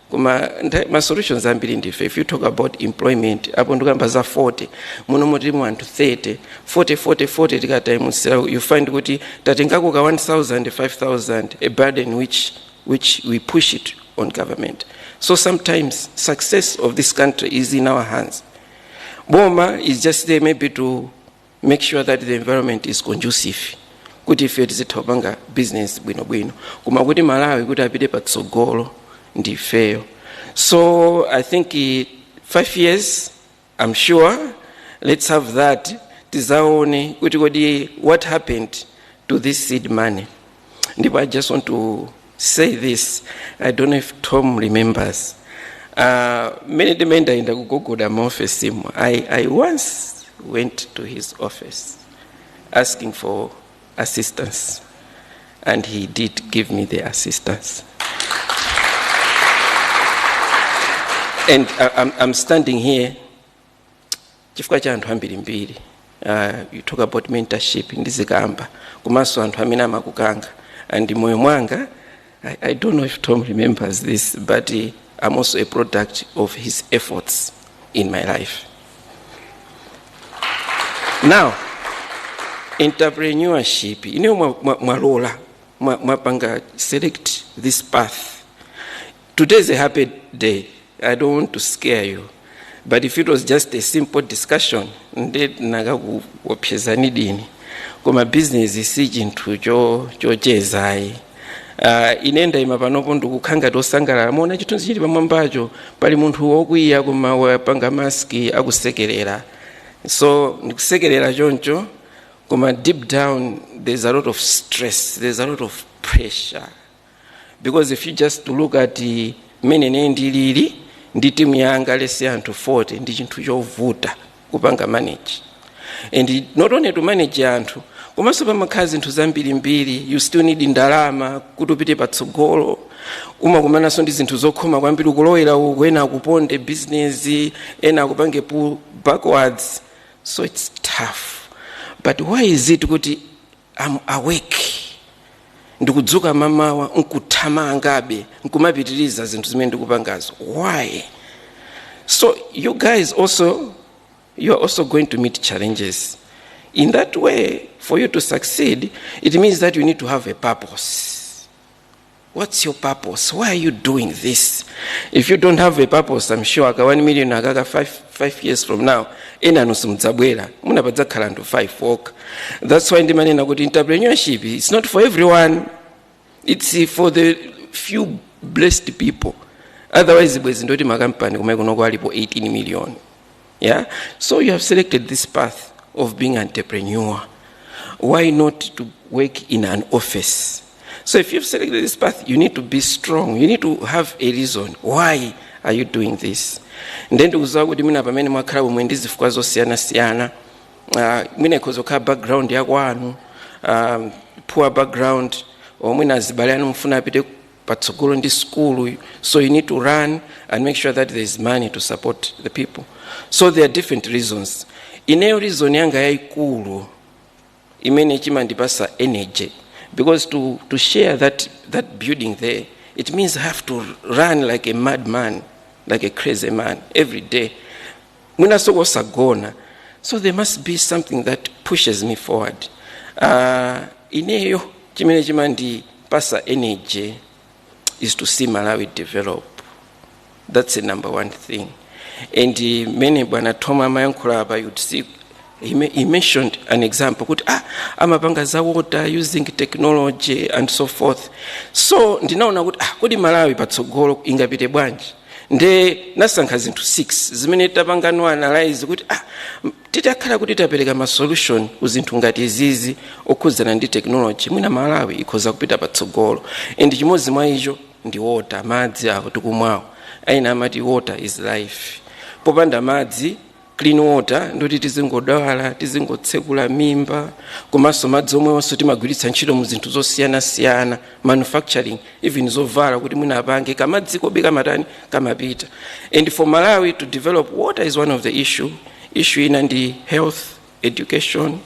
My solutions are ambiri ndife. If you talk about employment, apo ndikamba za 40, muno moti mu anthu 30, 40 tikata musela, you find kuti tatengako ka 1,000, 5,000, a burden which we push it on government. So sometimes success of this country is in our hands. Boma is just there maybe to make sure that the environment is conducive. Kuti ife tizithopanga business bwino. Kuma kuti Malawi kuti apite Patsogolo ndi fail. So I think 5 years, I'm sure, let's have that. Tizaone kuti what happened to this seed money. Ndipo I just want to say this. I don't know if Tom remembers. Many demanda in the kugogoda office. I once went to his office asking for assistance, and he did give me the assistance. And I'm standing here. You talk about mentorship in this gamba. Kumaso anthu amene amakukanga. And moyo mwanga, I don't know if Tom remembers this, but I'm also a product of his efforts in my life. Now, entrepreneurship, mwalola, mwapanga select this path. Today is a happy day. I don't want to scare you. But if it was just a simple discussion, koma business is into chezai. Inenda imapanopo ndikukhanga tosangalala mona chitunzi chili pamwambacho pali munthu wokwiya koma wapanga maski akusekerera. So ndikusekerera choncho, koma deep down there's a lot of stress, there's a lot of pressure. Because if you just look at mene ndilili, ndi timu yanga lesi anthu 40 ndi chinthu chovuta kupanga manage. And not only to manage anthu, komanso pamakhala zinthu zambirimbiri, you still need ndalama kuti upite patsogolo. Umakumananso ndi zinthu zokhoma kwambiri, ukulowera uku, ena akuponde business, ena akupange pull backwards. So it's tough. But why is it kuti I'm awake? Ndikudzuka mamawa nkuthamangabe nkumapitiriza zinthu zimene ndikupangazo. Why? So you guys also, you are also going to meet challenges. In that way, for you to succeed, it means that you need to have a purpose. What's your purpose? Why are you doing this? If you don't have a purpose, I'm sure 1 million agaga 5 years from now, ena nusumdzabwera munapadzakhala nthu 5 work. That's why ndimanena kuti entrepreneurship is not for everyone. It's for the few blessed people. Otherwise, bwezi ndoti makampani kumene kunoko alipo 18 million. Yeah? So you have selected this path of being an entrepreneur. Why not to work in an office? So if you've selected this path, you need to be strong. You need to have a reason. Why are you doing this? And then to kuti mina pamene mwakhala pomwe ndi zifukwa zosiyana-siyana. Mwina ikhoza background ya kwanu, poor background, or mwina azibale anu mfuna apite patsogolo ndi school. So you need to run and make sure that there is money to support the people. So there are different reasons. Ineyo reason yanga yaikulu imene chimandipasa energy, because to share that building there, it means I have to run like a madman, like a crazy man every day. Mwina soko sagona. So there must be something that pushes me forward. Ineyo chimene chimandipasa energy is to see Malawi develop. That's the number one thing. And many bwana Thoma Mayankulaba, you'd see, he mentioned an example. Amapanga za water using technology and so forth. So ndinaona kuti Malawi patsogolo ingapite bwanji. Nde nasankha zinthu 6 zimene tapangano analyze kuti titakhala kuti tapereka ma solution uzinthu ngati izizi okhudzana ndi technology, mwina Malawi ikhoza kupita patsogolo. And chimodzi mwa icho ndi water, madzi apo tikumwawo. Aina amati water is life. Popanda madzi, clean water, ndoti tizingodwala, tizingotsekula mimba, komanso madzi omwenso timagwiritsa ntchito mu zinthu zosiyana-siyana, manufacturing, even zovala kuti mwina apange kamadzi kobika matani kamapita. And for Malawi to develop, water is one of the issue ina ndi health, education,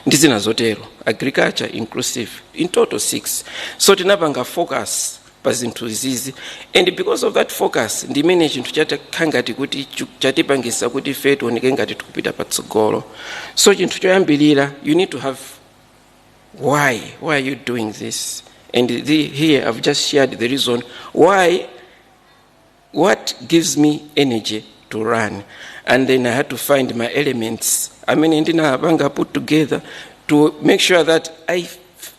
ndizina zotero, agriculture inclusive, in total 6. So tinapanga focus pa zinthu izizi, and because of that focus ndimene chinthu chatakhangati kuti chatipangisa kuti ife tioneke ngati tikupita patsogolo. So chinthu choyambirira, you need to have why are you doing this? And here I've just shared the reason why, what gives me energy to run. And then I had to find my elements. I mean, ndinapanga put together to make sure that I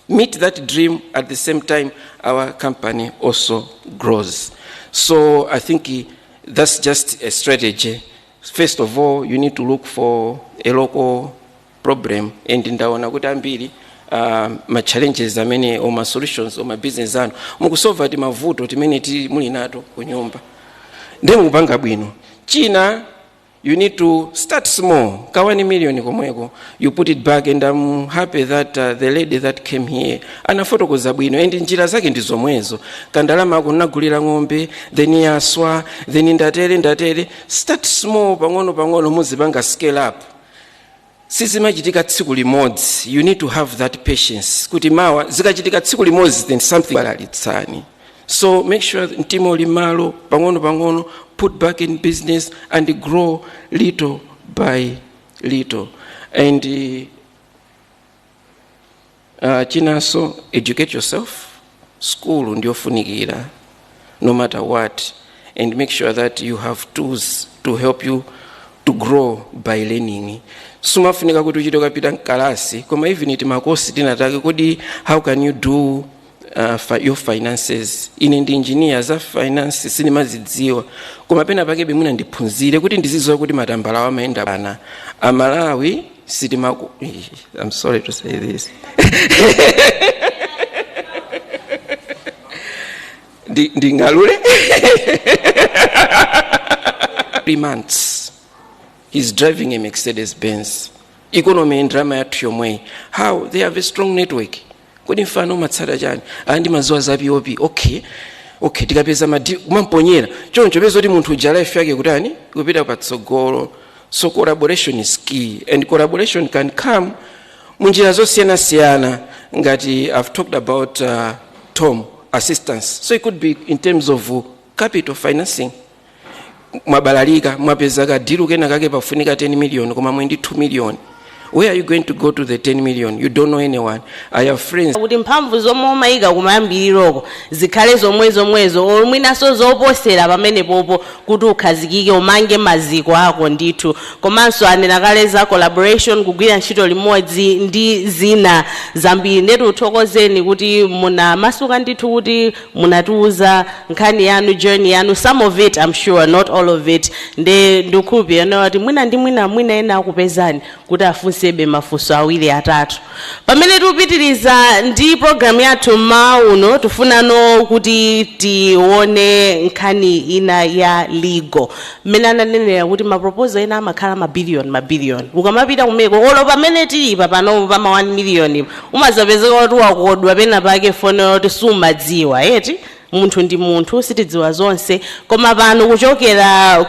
meet that dream at the same time our company also grows. So I think that's just a strategy. First of all, you need to look for a local problem, and ndaona kuti ambiri ma challenges amene or ma solutions or ma business anu mukusolva ti mavuto timene ti muli nato ku nyumba ndi mukupanga bwino. China, you need to start small. Ka 1 million komweko, you put it back, and I'm happy that the lady that came here anafotokoza bwino, and njira zake ndi zomwezo. Kandalama kunagulira ng'ombe, then yaswa, then ndatere. Start small, pang'ono muzipanga scale up. Sizimachitika tsiku limodzi. You need to have that patience. Kuti mawa zikachitika tsiku limodzi, then something balalitsani. So make sure ntimo limalo pang'ono put back in business and grow little by little. And chinaso, educate yourself. School ndiofunikira no matter what, and make sure that you have tools to help you to grow by learning. Sumafunika kuti uchitoka pita nkalasi, koma even iti makosi tinatake kodi how can you do your finances. Ine ndi engineer za finance sinimazidziwa, koma pena pake bimuna ndiphunzire kuti ndizidziwa kuti matambala amaenda bana Amalawi sitimaku. I'm sorry to say this. ndingalule 3 months he's driving a Mercedes Benz. Economy and drama yathu yomwe. How? They have a strong network. Kodi mfano matsala chani andi mazuwa zapiopi. Okay tikapeza mamponyera choncho peza kuti munthu uja life yake kutani kupita patsogolo. So collaboration is key, and collaboration can come munjira zosiyana ngati I've talked about Tom assistance. So it could be in terms of capital financing. Mwabalalika mwapezaka deal kena kake pafunika 10 million koma mwendi 2 million. Where are you going to go to the 10 million? You don't know anyone. I have friends. Kuti mphamvu zomwe umayika kumayambiriro zikhale zomwezo omwinaso zoposera pamene popo kuti ukhazikike umange maziko ako ndithu. Komanso anena kale za collaboration kugwira ntchito limodzi ndi zina zambiri. Ndetu uthokozeni kuti munamasuka ndithu kuti munatiuza nkhani yanu, journey yanu, some of it I'm sure, not all of it. Ndikukhulupirira kuti mwina ena akupezani kuti afunsebe mafunso awiri atatu. Pamene tupitiriza ndi program yathu mauno tufunano kuti tione nkhani ina ya legal. Mmene ananenera kuti maproposal ena amakhala mabilion. Ukamapita kumeko olo pamene tilipa pano pa 1 million umazapezeka kuti wakodwa pena pake fone kuti sumadziwa eti munthu ndi munthu sitidziwa zonse. Koma pano kuchokera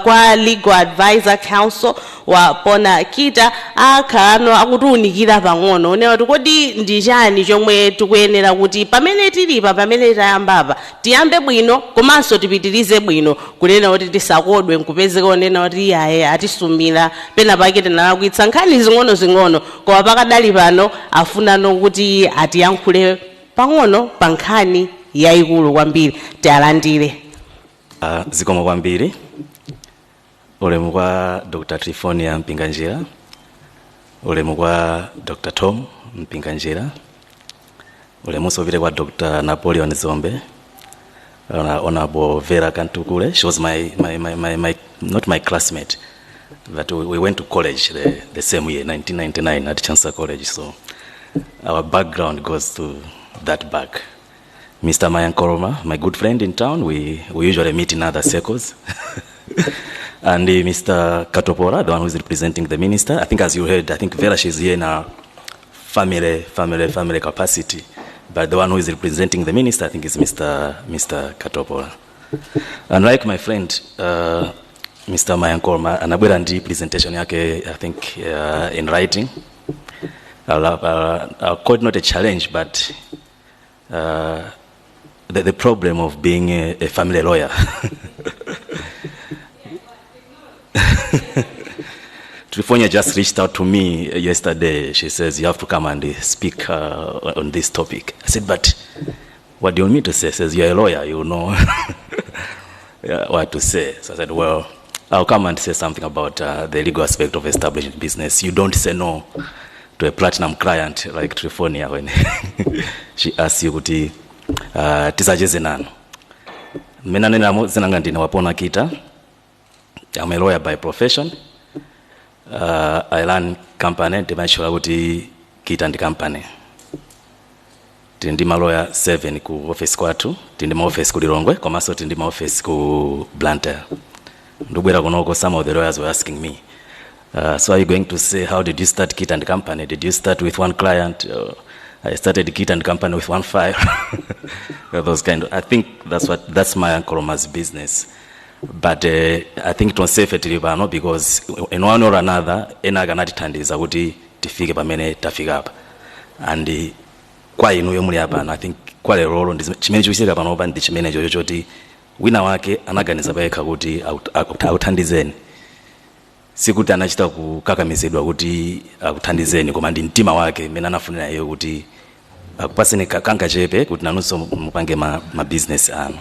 kwa Legal Advisor Council wa Pona Kita akhano akutiunikira pang'ono onewa kuti kodi ndi chani chomwe tikuyenera kuti pamene tilipa pamene tayambapa tiyambe bwino komanso tipitirize bwino kunena kuti tisakodwe nkupezeka onena kuti iyaye atisumira pena pake tinalakwitsa nkhani zing'ono koma pakadali pano afunano kuti atiyankhule pang'ono pa nkhani yaikulu kwambiri. Tialandire. Zikomo kwambiri. Ulemu kwa Dr. Triephornia Mpinganjira. Ulemu kwa Dr. Tom Mpinganjira. Ulemu sovile kwa Dr. Napoleon Zombe. Honorable Vera Kantukule. She was my not my classmate, but we went to college the same year, 1999, at Chancellor College. So our background goes to that back. Mr. Mayankoroma, my good friend in town, we usually meet in other circles. And Mr. Katopora, the one who is representing the minister. I think as you heard, I think Vera, she's here in a family capacity. But the one who is representing the minister, I think is Mr. Katopora. And like my friend, Mr. Mayankoroma, anabwera ndi presentation yake, I think, in writing. I'll call it not a challenge, but the problem of being a family lawyer. Triephornia just reached out to me yesterday. She says, you have to come and speak on this topic. I said, but what do you want me to say? She says, you're a lawyer, you know what to say. So I said, well, I'll come and say something about the legal aspect of establishing business. You don't say no to a platinum client like Triephornia when she asks you kuti tisacheze nano. Mina nena zinanga ndine wapona kita. I'm a lawyer by profession. I run company ndimaishura kuti kita ndi company. Tindi ma lawyer 7 ku office kwatu, tindi ma office ku Lilongwe, komanso tindi ma office ku Blantyre. Ndubwera kunoko, some of the lawyers were asking me, so are you going to say, how did you start Kit and Company? Did you start with one client? I started Kit and Company with one file. Those kind of, I think that's my Uncle Roma's business. But I think it was safe at Libano because in one or another, ena ganati Kuthandiza kuti tifike pamene tafika hapa. And kwa inu yomuli hapa, I think kwa le rolo chimene chikuchitika pano pa ndi chimene chochoti wina wake anaganiza payekha kuti akuthandizeni. Sikuti anachita kukakamizidwa kuti akuthandizeni koma ndi mtima wake mene anafunira iye kuti akupaseni kanga chepe kuti nanunso mupange ma business anu.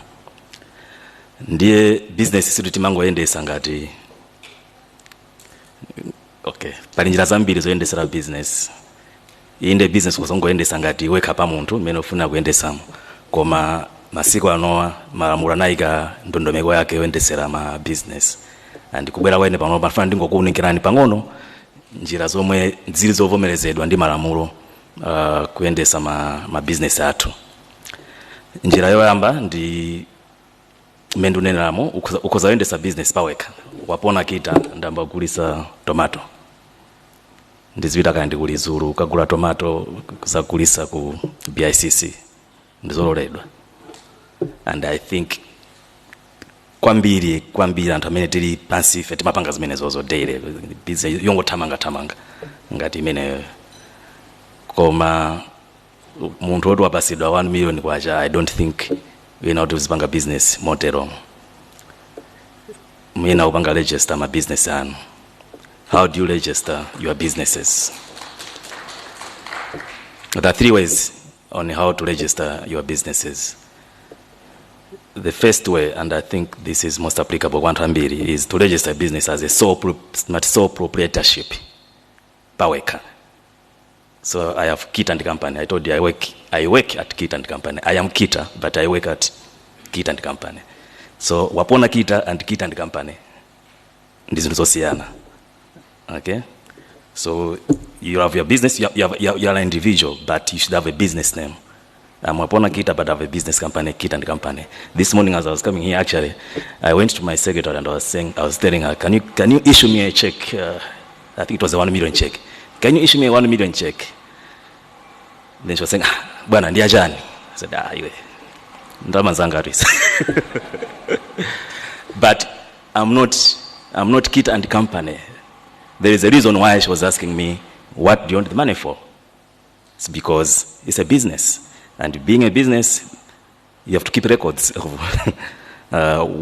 Ndiye business situ timangoyendesa ngati okay, pali njira zambiri zoyendesera business. Inde business kuzongoyendesa ngati wekha pa munthu mene ufuna kuyendesamo. Koma masiku anowa malamulo anayika ndondomeko yake yoyendesera ma business. And kubwera wene pano pafana ndingokuunikirani pang'ono njira zomwe zili zovomerezedwa ndi malamulo kuyendesa ma business athu. njira yoyamba ndi mendunenamo ukozayendesa business paweka wapona kita ndamba kugulisa tomato ndizipita kandi kuli Zulu ukagula tomato kuzagulisa ku BICC ndizololedwa. And I think kwambiri anthu amene tili pansi ife timapanga zimene zozo daily busy yongothamanga ngati imene koma munthu woti wapasidwa 1 million kwacha I don't think wina kuti uzipanga business motero mwina upanga register ma business anu. How do you register your businesses? There are 3 ways on how to register your businesses. The first way, and I think this is most applicable kwantambiri, is to register a business as a sole proprietorship paweka. So I have Kit and Company. I told you I work at Kit and Company. I am Kita, but I work at Kit and Company. So wapona Kita and Kit and Company ndizosiyana. Okay? So you have your business, you're an individual, but you should have a business name. I'm wapona Kita, but I have a business company, Kit and Company. This morning as I was coming here, actually, I went to my secretary and I was telling her, can you issue me a check? I think it was a 1 million check. Can you issue me a 1 million check? Then she was saying, bwana ndiya jani. I said, iwe. Ndama zanga risa. But I'm not Kit and Company. There is a reason why she was asking me, what do you want the money for? It's because it's a business. And being a business, you have to keep records of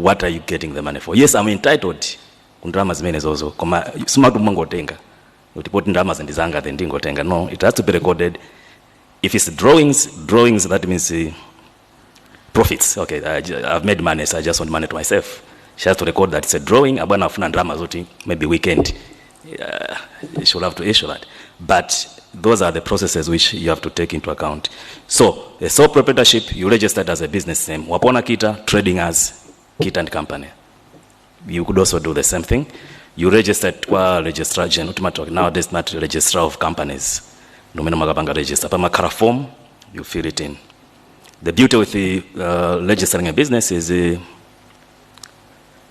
what are you getting the money for. Yes, I'm entitled. Kundrama zimene zozo. Koma sumatu mangotenga. Utipoti ndrama zindizanga then dingotenga. No, it has to be recorded. If it's drawings, that means profits. Okay, I've made money, so I just want money to myself. She has to record that it's a drawing. Abana afuna ndrama zoti, maybe weekend. She'll have to issue that. But those are the processes which you have to take into account. So, a sole proprietorship, you registered as a business name. Wapona Kita, trading as Kit and Company. You could also do the same thing. You registered kwa registrar general, nowadays not registrar of companies. Numeno magabanga register. Pama kara form, you fill it in. The beauty with the registering a business is,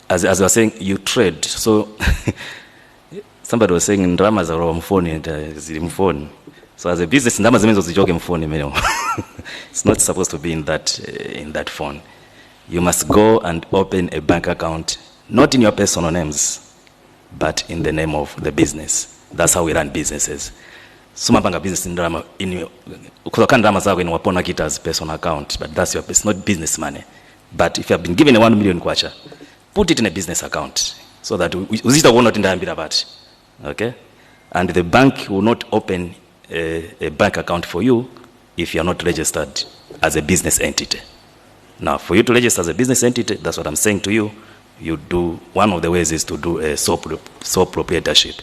as I was saying, you trade. So, somebody was saying ndrama za mfoni zili mfoni. So as a business ndrama zimezo zijoke mfoni meno. It's not supposed to be in that phone. You must go and open a bank account, not in your personal names, but in the name of the business. That's how we run businesses. Suma banga business ndrama ukuzokana ndrama zako in Wapona Kita's personal account, but it's not business money. But if you have been given a 1 million kwacha, put it in a business account so that uzita won't ndambira bati. Okay? And the bank will not open a bank account for you if you are not registered as a business entity. Now, for you to register as a business entity, that's what I'm saying to you, one of the ways is to do a sole proprietorship,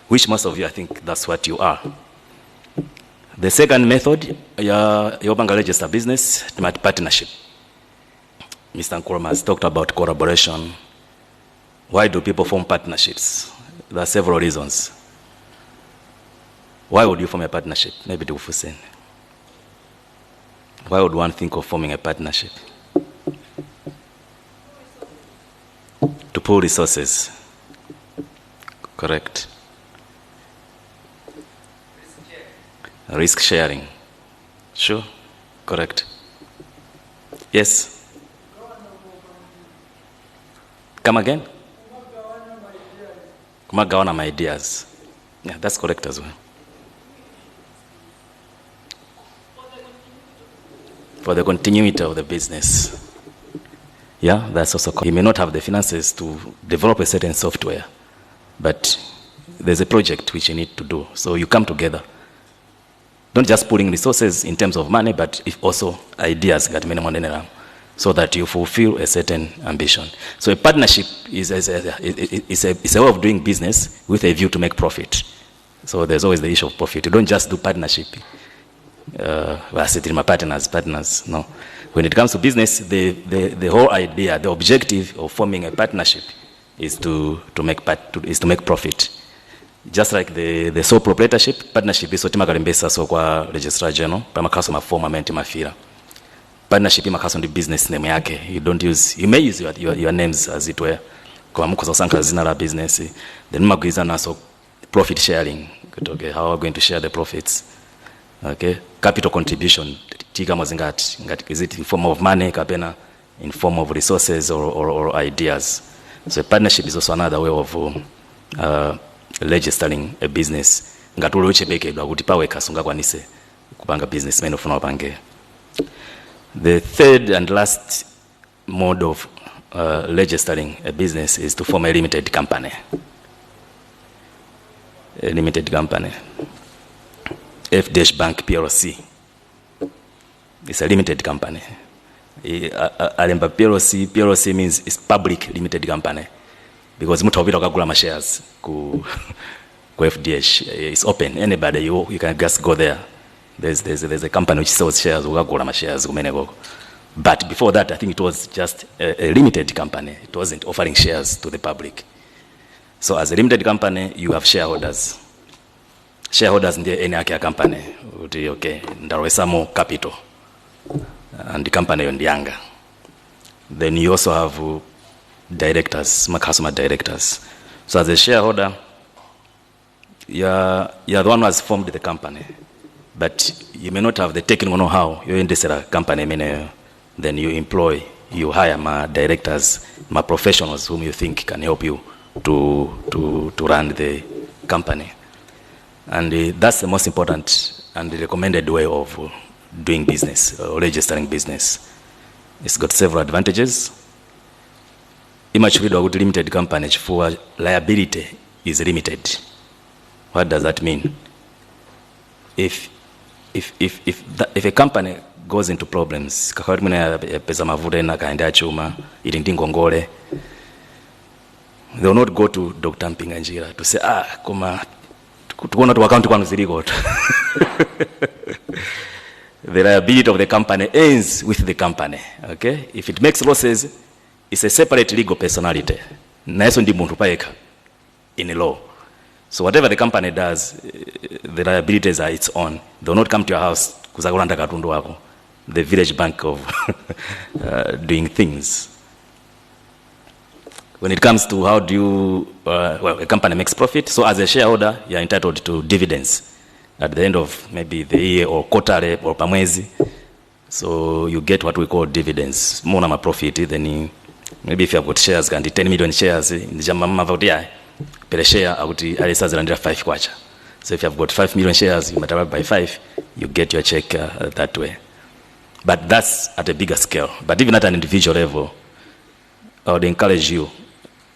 which most of you, I think that's what you are. The second method, your bank register business, partnership. Mr. Nkrumah has talked about collaboration. Why do people form partnerships? There are several reasons. Why would you form a partnership? Maybe to Hussein. Why would one think of forming a partnership? To pool resources. Correct. Risk sharing. Sure. Correct. Yes. Come again? Kumagawana my ideas. Yeah, that's correct as well. For the continuity of the business. Yeah, that's also correct. You may not have the finances to develop a certain software, but there's a project which you need to do. So you come together. Not just pulling resources in terms of money, but if also ideas got many money so that you fulfill a certain ambition. So a partnership is a way of doing business with a view to make profit. So there's always the issue of profit. You don't just do partnership. I said my partners. No. When it comes to business, the whole idea, the objective of forming a partnership is to make profit. Just like the sole proprietorship, partnership is what makarembesa so kwa registrar general, pama customer form amenti mafira. partnership imakhaso ndi business name yake. You may use your names as it were. Kwa mukhoza kusankha zina la business. Then mumagwirizana naso profit sharing. Okay, how are we going to share the profits? Okay, capital contribution. Tika mazingati. Is it in form of money, kapena in form of resources or ideas? So a partnership is also another way of registering a business. Ngatulo uchebekedwa kuti paweka sungakwanise kupanga business men ofuna wapange. The third and last mode of registering a business is to form a limited company. A limited company. F-Bank PLC. It's a limited company. Alemba PLC means it's public limited company. Because mutu wapita wakagula ma shares ku FDH. It's open. Anybody, you can just go there. There's a company which sells shares, wakagula ma shares kumeneko. But before that, I think it was just a limited company. It wasn't offering shares to the public. So as a limited company, you have shareholders. Shareholders in any other company. Okay, ndarowesa more capital. And the company on the younger. Then you also have directors, customer directors. So as a shareholder, you're the one who has formed the company. But you may not have the technical know-how. You're in this company, then you hire my directors, my professionals whom you think can help you to run the company. And that's the most important and the recommended way of doing business, or registering business. It's got several advantages. Imachulidwa kuti limited company for liability is limited. What does that mean? If a company goes into problems, kakawati mwina pesa mavuta ina kaenda chuma, ili ndi ngongole, they will not go to Dr. Mpinganjira to say, koma tukuona tu account kwanu ziliko. The liability of the company ends with the company. Okay? If it makes losses, it's a separate legal personality. Na yeso ndi muntu paeka in a law. So whatever the company does, the liabilities are its own. They will not come to your house kuzakulanda katundu wako. The village bank of doing things. When it comes to how do you, a company makes profit, so as a shareholder, you're entitled to dividends at the end of maybe the year or quarterly or pamwezi. So you get what we call dividends. More than a profit, then maybe if you have got shares, 10 million shares, in the Jamama Vaudia, per share, I would under 5 kwacha. So if you have got 5 million shares, you multiply by 5, you get your check that way. But that's at a bigger scale. But even at an individual level, I would encourage you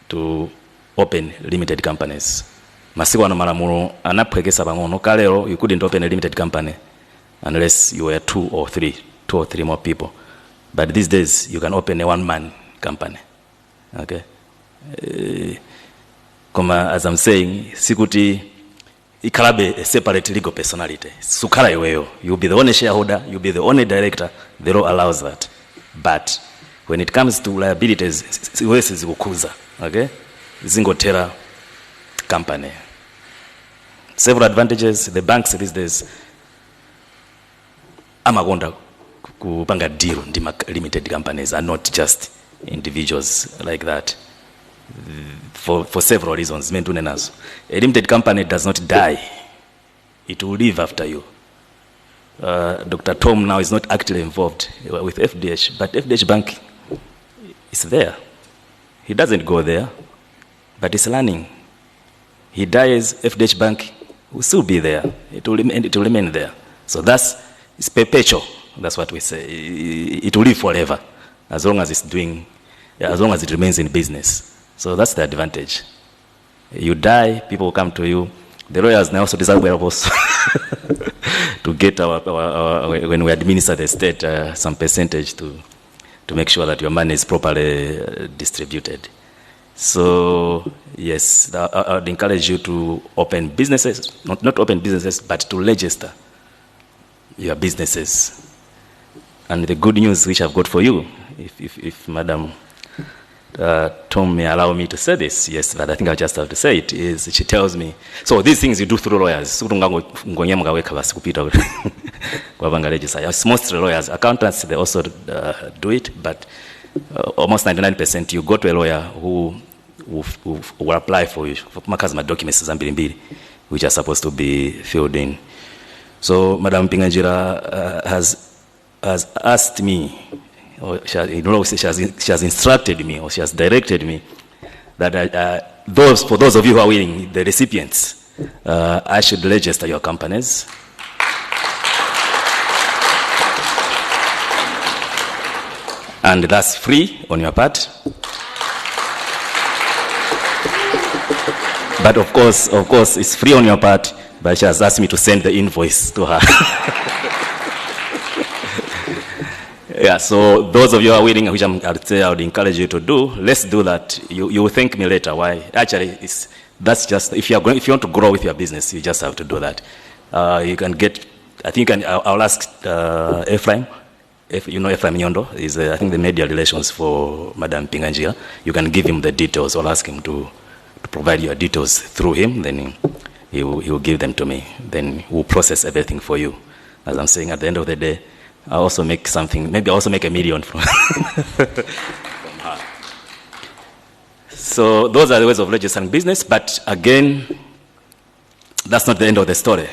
to open limited companies. Masiku ano malamulo anapwekesa bangono kalero you couldn't open a limited company unless you were 2 or 3 more people. But these days you can open a one-man company. Okay? As I'm saying, sikuti ikalabe a separate legal personality. Sukala iweyo. You'll be the only shareholder, you'll be the only director. The law allows that. But when it comes to liabilities, siwezi zikukuza. Okay? Zingotera company. Several advantages. The banks these days amagonda kupanga deal ndi limited companies are not just individuals like that. For several reasons. A limited company does not die. It will live after you. Dr. Tom now is not actually involved with FDH, but FDH Bank is there. He doesn't go there, but he's learning. He dies, FDH Bank will still be there. It will remain there. So it's perpetual. That's what we say. It will live forever, as long as as long as it remains in business. So that's the advantage. You die, people will come to you. The lawyers now also deserve also to get when we administer the state some percentage to make sure that your money is properly distributed. So yes, I would encourage you to open businesses, not open businesses, but to register your businesses. And the good news which I've got for you, if Madam Tom may allow me to say this, yes, but I think I just have to say it, is she tells me, so these things you do through lawyers. Kwabanga register. It's mostly lawyers. Accountants, they also do it, but almost 99% you go to a lawyer who will apply for you. Makazima documents zambiri which are supposed to be filled in. So Madam Mpinganjira has asked me, or she has instructed me, or she has directed me that for those of you who are willing, the recipients, I should register your companies. And that's free on your part. But of course, it's free on your part, but she has asked me to send the invoice to her. Yeah, so those of you who are willing, which I would encourage you to do, let's do that. You will thank me later. Why? Actually, that's just, if you want to grow with your business, you just have to do that. You can get, I think I'll ask Ephraim. You know Ephraim Nyondo is, I think, the media relations for Madam Mpinganjira. You can give him the details or ask him to provide your details through him, then he will give them to me. Then we'll process everything for you. As I'm saying, at the end of the day, I'll also make something, maybe I'll also make $1 million from her. So those are the ways of registering business, but again, that's not the end of the story.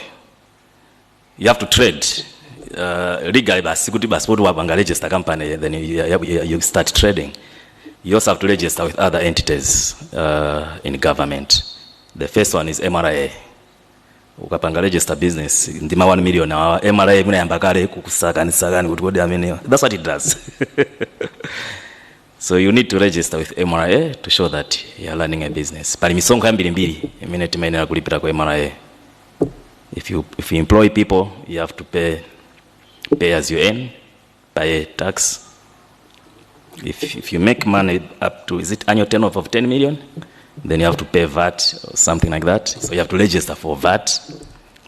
You have to trade. Legally, register company, then you start trading. You also have to register with other entities in government. The first one is MRA. Ukapanga register business, ndima 1 million, MRA munayambakale kukusakani. That's what it does. So you need to register with MRA to show that you are running a business. Pali misongo mbili minute maina kulipira kwa MRA. If you employ people, you have to pay as you earn, pay tax. If you make money up to, is it annual turnover of 10 million? Then you have to pay VAT or something like that. So you have to register for VAT.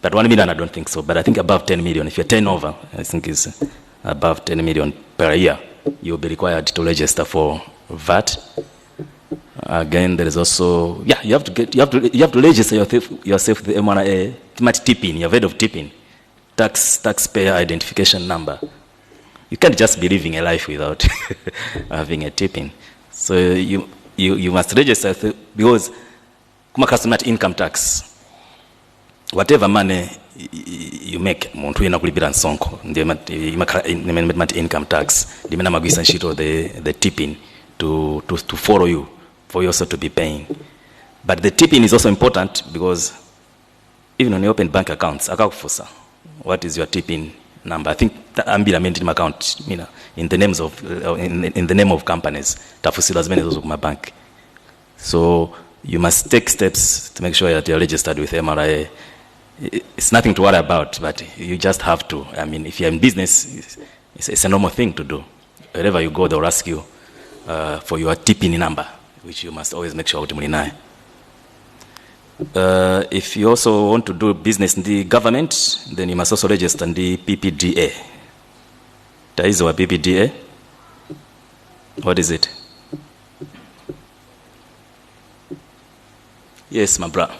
But 1 million, I don't think so. But I think above 10 million, if your turnover, I think is above 10 million per year, you'll be required to register for VAT. Again, there is also, you have to register yourself with the MRA, tipping, you've heard of tipping, taxpayer identification number. You can't just be living a life without having a tipping. So you must register, because customer income tax, whatever money you make, muntu ina kulipira nsonko, ndiye income tax, dimena magwisa nshito the tipping to follow you, for you also to be paying. But the tipping is also important, because even when you open bank accounts, akakufusa, what is your tipping number? I think ambila maintain account, in the names of in the name of companies, tafusila as many as those of my bank. So you must take steps to make sure that you're registered with MRA. It's nothing to worry about, but you just have to. I mean, if you're in business, it's a normal thing to do. Wherever you go, they'll ask you for your tipping number, which you must always make sure utimulinae. If you also want to do business in the government, then you must also register in the PPDA. Taizo wa PPDA? What is it? Yes, my brother.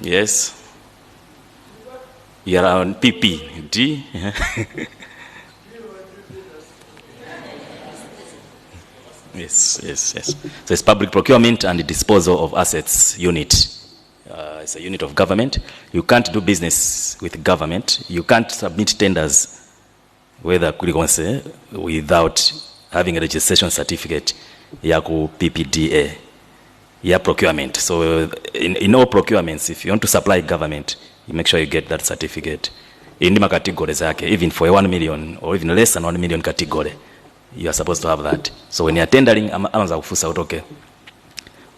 Yes. You're on PPD. Yes. So it's Public Procurement and Disposal of Assets Unit. It's a unit of government. You can't do business with government. You can't submit tenders, whether without having a registration certificate, yaku PPDA, ya procurement. So in all procurements, if you want to supply government, you make sure you get that certificate. In the categories, even for a 1 million or even less than 1 million category, you are supposed to have that. So when you are tendering,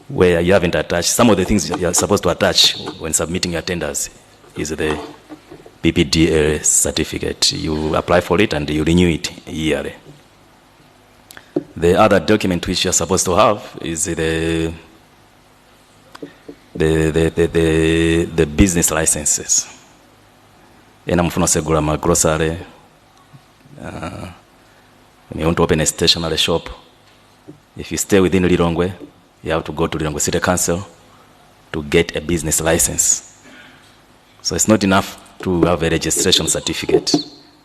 where you haven't attached, some of the things you are supposed to attach when submitting your tenders is the PPDA certificate. You apply for it and you renew it yearly. The other document which you are supposed to have is the business licenses. Enamfuno segura ma grocery. When you want to open a stationery shop, if you stay within Lilongwe, you have to go to Lilongwe City Council to get a business license. So it's not enough to have a registration certificate.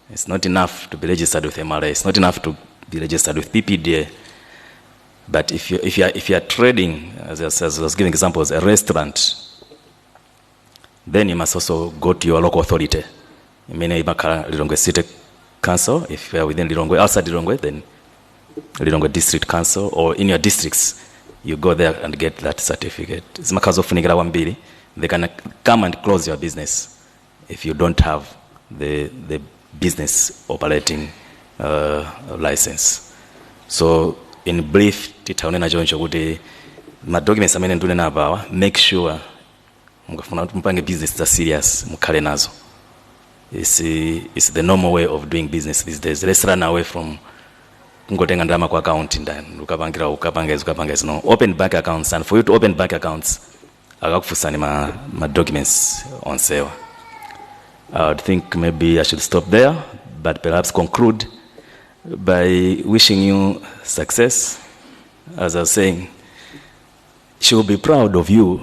It's not enough to be registered with MRA. It's not enough to be registered with PPDA. But if you are trading, as I was giving examples, a restaurant, then you must also go to your local authority. You may Lilongwe City Council. If you are within Lilongwe, outside Lilongwe, then Lilongwe District Council, or in your districts, you go there and get that certificate. They can come and close your business if you don't have the business operating license. So in brief, titaonena jonjo kuti ma documents amene ndunena abawa, make sure mukafuna mpange business za serious mukhale nazo. It's the normal way of doing business these days. Let's run away from ngotenga ndama kwa account ndani ukapangeza no, open bank accounts. And for you to open bank accounts, akakufusani ma documents on sale. I would think maybe I should stop there, but perhaps conclude by wishing you success. As I was saying, she will be proud of you,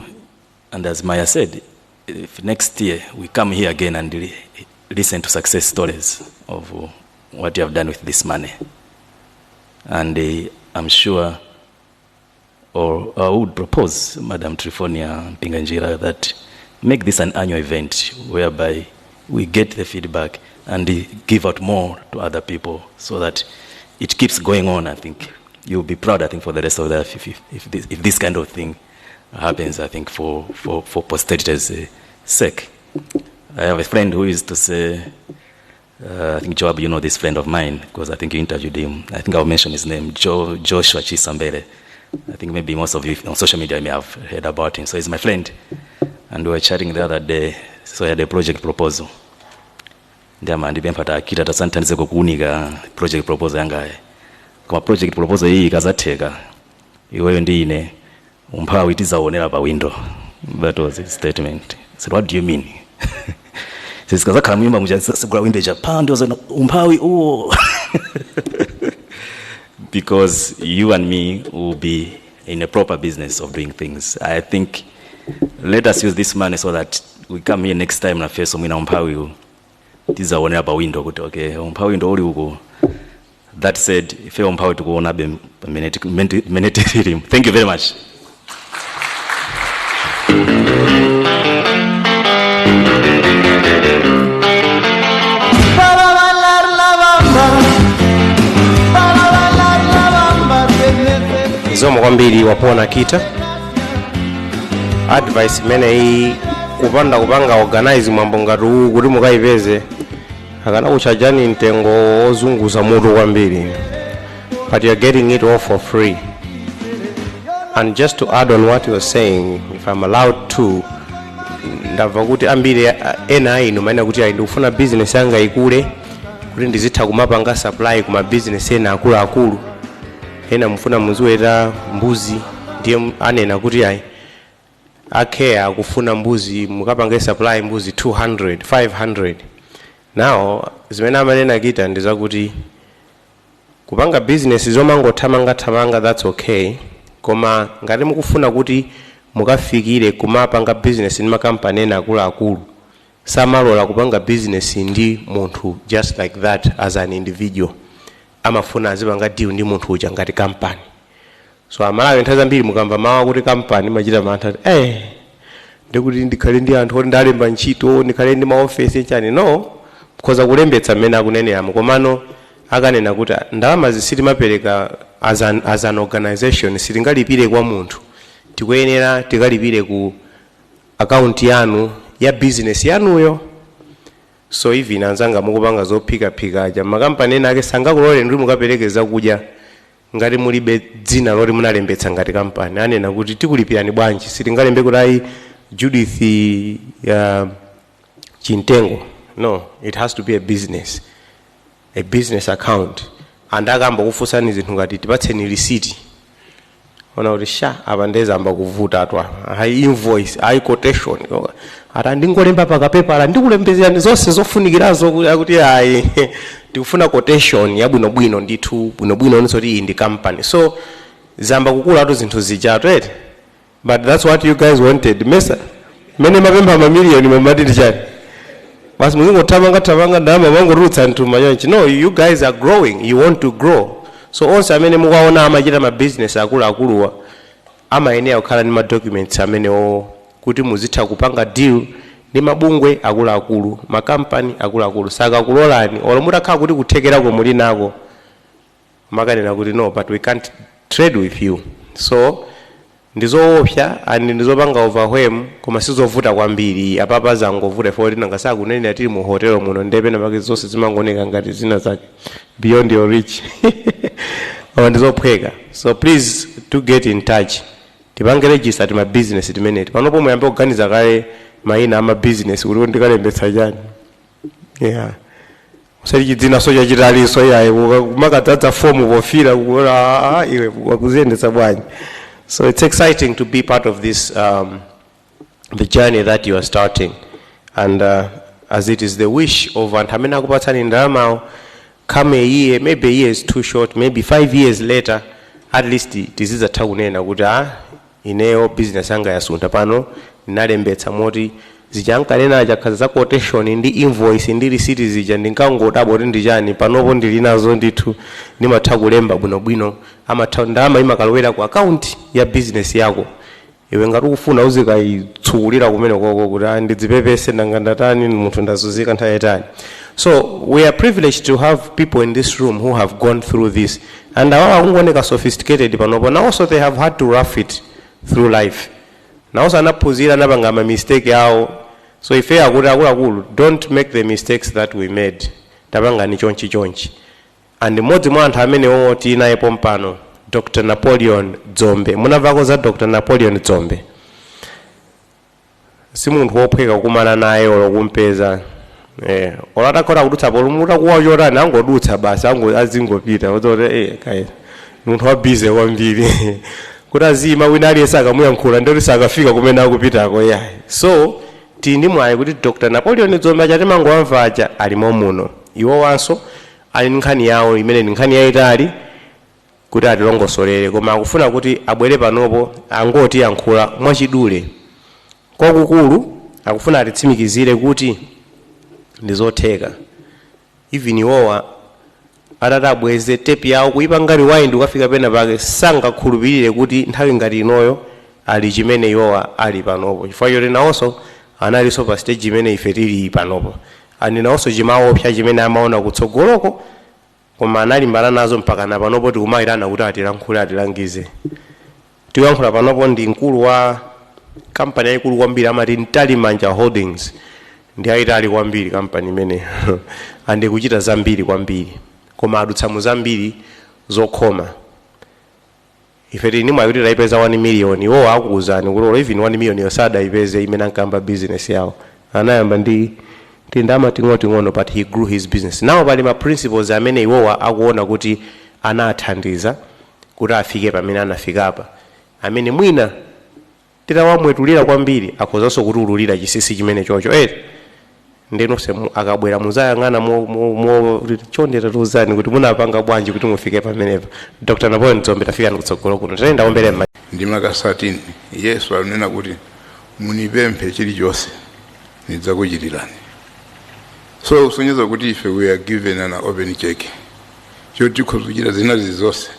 and as Maya said, if next year we come here again and listen to success stories of what you have done with this money. And I'm sure, or I would propose, Madam Triephornia Mpinganjira, that make this an annual event whereby we get the feedback and give out more to other people so that it keeps going on. I think you'll be proud, I think, for the rest of the life if this kind of thing happens, I think, for posterity's sake. I have a friend who used to say, I think, Joab, you know this friend of mine, because I think you interviewed him. I think I'll mention his name, Joshua Chisambere. I think maybe most of you on social media may have heard about him. So he's my friend. And we were chatting the other day, so I had a project proposal. Ndiyama ndipempha akita tasantanize kukunika project proposal yangaye. Koma project proposal iyi ikazatheka, iweyo ndine umphawi tizaonera pa window. That was his statement. I said, what do you mean? Sikazakhala mnyumba mujasigula window Japan ndoza umphawi uwo. Because you and me will be in a proper business of doing things. I think let us use this money so that we come here next time na face omwina umphawi tizaonera pa window kuti okay umphawi ndo uli uko. That said, if you umphawi tukuona be minute. Thank you very much. Izomo kwambiri wapona kita advice mene hii kupanga organize mambo ngati kuti mukaipeze akana kuchajani mtengo ozunguza mutu kwambiri, but you're getting it all for free. And just to add on what you were saying, if I'm allowed to, ndamva kuti ambiri ena inu maana kuti ndikufuna business yanga ikule kuti ndizitha kumapanga supply kuma business ena akulu ena mfuna muziweta mbuzi, ndiye anena kuti akea kufuna mbuzi mukapanga supply mbuzi 200 500. Now zimene amanena kita ndiza kuti kupanga business zomangothamanga that's okay, koma ngati mukufuna kuti mukafikire kumapanga business ni makampani ena akulu samalola kupanga business ndi munthu just like that as an individual. Amafuna azipanga deal ndi munthu uja ngati company. So amalawi nthawi zambiri mukamva mawu kuti company machita mantha ndikuti ndikhale ndi anthu oti ndalemba ntchito ndikhale ndi maofesi chani. No, because kulembetsa mmene akunenera komano akanena kuti ndalama sitimapereka as an organization, sitingalipire kwa munthu, tikuyenera tikalipire ku account yanu ya business yanuyo. So even anzanga mukupanga zophika aja makampani ena ake sangakulole ndi mukaperekeza kudya ngati mulibe dzina loti munalembetsa ngati kampani. Anena kuti tikulipirani bwanji, sitingalembe kuti Judith Chintengo. No, it has to be a business account. And akamba kufusani zinthu ngati tipatseni receipt, ona kuti sha abandeza amba kuvuta atwa high invoice high quotation ata ndingolemba pakapepala ndikulembezerani zonse zofunikirazo kuti tikufuna quotation yabwinobwino ndithu bwinobwino nso ti ndi company. So zamba kukula atu zinthu zijato eti. But that's what you guys wanted. Mesa mene mapemba mamiliyoni mamati ndichani. Basi muzingo tabanga ndama mango roots antu manyonchi. No, you guys are growing. You want to grow. So onse amene mukaona amachita ma business akuluwa amayenera kukhala ndi ma documents amene kuti muzitha kupanga deal ndi mabungwe akuluakulu, makampani akuluakulu. Saka kulolani olo mutakhala kuti kuthekera ko muli nako makanena kuti no, but we can't trade with you. So ndizoopsa and ndizopanga overwhelm koma sizovuta kwambiri apapa zangovuta for nanga sakunenera tili mu hotel muno ndepena pake zonse zimangoneka ngati zina zake beyond your reach. Ndizophweka. So please do get in touch. Tipange register my business timeneti. Panopo muyambe kuganiza kale maina ama business kuti ndikalembetsa chani. Yeah. Usali dzina soja chitali so yaye makadzadza form wofira iwe wakuzendetsa bwanyi. So it's exciting to be part of this the journey that you are starting, and as it is the wish of Antamena Kupatsani Ndamao, come a year, maybe a year is too short, maybe 5 years later, at least this is a taunena kuda ineo business anga ya sunta pano nalembetsa moti zijankanena jakaza za quotation ndi invoice ndi receipt zija ndinkangodabo ndijani panopo ndili nazo ndithu ndimatha kulemba bwinobwino amathandama imakalowera ku account ya business yako. Iwe ngati ukufuna uzikayitsukulira kumene koko kuti ndidzipepese ndangandatani munthu ndazuzika nthawi. So we are privileged to have people in this room who have gone through this, and awawa kungoneka sophisticated panopo. Now also they have had to rough it through life. Now so anaphunzira napanga ma mistake yawo. So if you akulu don't make the mistakes that we made. Tabanga ni chonchi. And modzi mwa anthu amene oti nayepo mpano Dr. Napoleon Dzombe. Munavako za Dr. Napoleon Dzombe. Si munthu wophweka kumana naye olokumpeza. Olatakora kudutsa polumuta kuwa yorani angodutsa basi azingopita. Ozote kai munthu wabize kwambiri. Kutazima wina aliyesaka muyankhula ndoti sakafika kumene akupitako yayi. So tindi mwayi kuti Dr. Napoleon Dzombe achati mangowamvacha alimo muno. Iwo wanso ali nkhani yawo imene ni nkhani yayitali kuti atilongosolere koma akufuna kuti abwere panopo angoti yankhula mwachidule kwakukulu. Akufuna atitsimikizire kuti ndizotheka. Even iwowa atatabweze tape yawo kuipanga rewind ukafika pena pake sangakhulupirire kuti nthawi ngati inoyo ali chimene iwowa ali panopo. Chifukwa choti nawonso analiso pa stage imene ife tili panopo. And nawonso chimaopsa chimene amaona kutsogoloko koma analimbana nazo mpaka na panopo tikumayirana kuti atilankhule atilangize. Tiyankhula panopo ndi mkulu wa kampani yaikulu kwambiri amati Ntalimanja Holdings. Ndi ayitali kwambiri kampani imene andi kuchita zambiri kwambiri koma adutsa mu zambiri zokhoma. Ife tini mwayi kuti taipeza 1 million iwo akuuzani kuti even 1 million yosada ipeze imene ankamba business yawo. Anayamba ndi ndama ting'ono but he grew his business. Now pali ma principles amene iwowa akuona kuti anathandiza kuti afike pamene anafika apa. Amene mwina titawamwetulira kwambiri akhozanso kuti ululira chisisi chimene chocho. Ndeno se akabwera muzayang'ana chondera tuzani kuti munapanga bwanji kuti mufike pamenepa. Dr. Napoleon Dzombe tafika kutsogolo kuno. Tenda ombere mma. Ndimaka 13 Yesu anena kuti munipemphe chilichonse ndidzakuchitirani. So usonyeza kuti ife we are given an open check. Choti kuzuchira zina zizonse.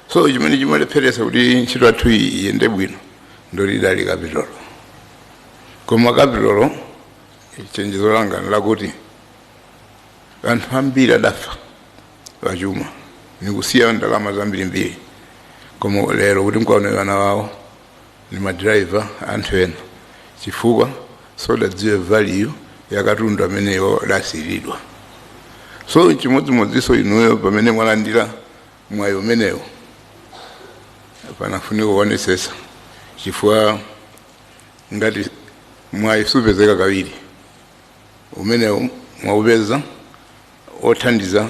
So chimene chimalepheresa kuti ntchito yathu iyende bwino ndolidali kapitolo. Koma kapitolo chenjezo langa lakuti anthu ambiri adafa pachuma nikusiya ndalama zambirimbiri koma lero kuti mkaonekana wawo ni madriver anthu ena chifukwa sodadziwe value yakatundu amenewo adasiridwa. So chimodzimodzinso inuyo pamene mwalandira mwayi umenewo panafunika kuonesesa chifukwa ngati mwayi supezeka kawiri umenewo mwaupeza othandiza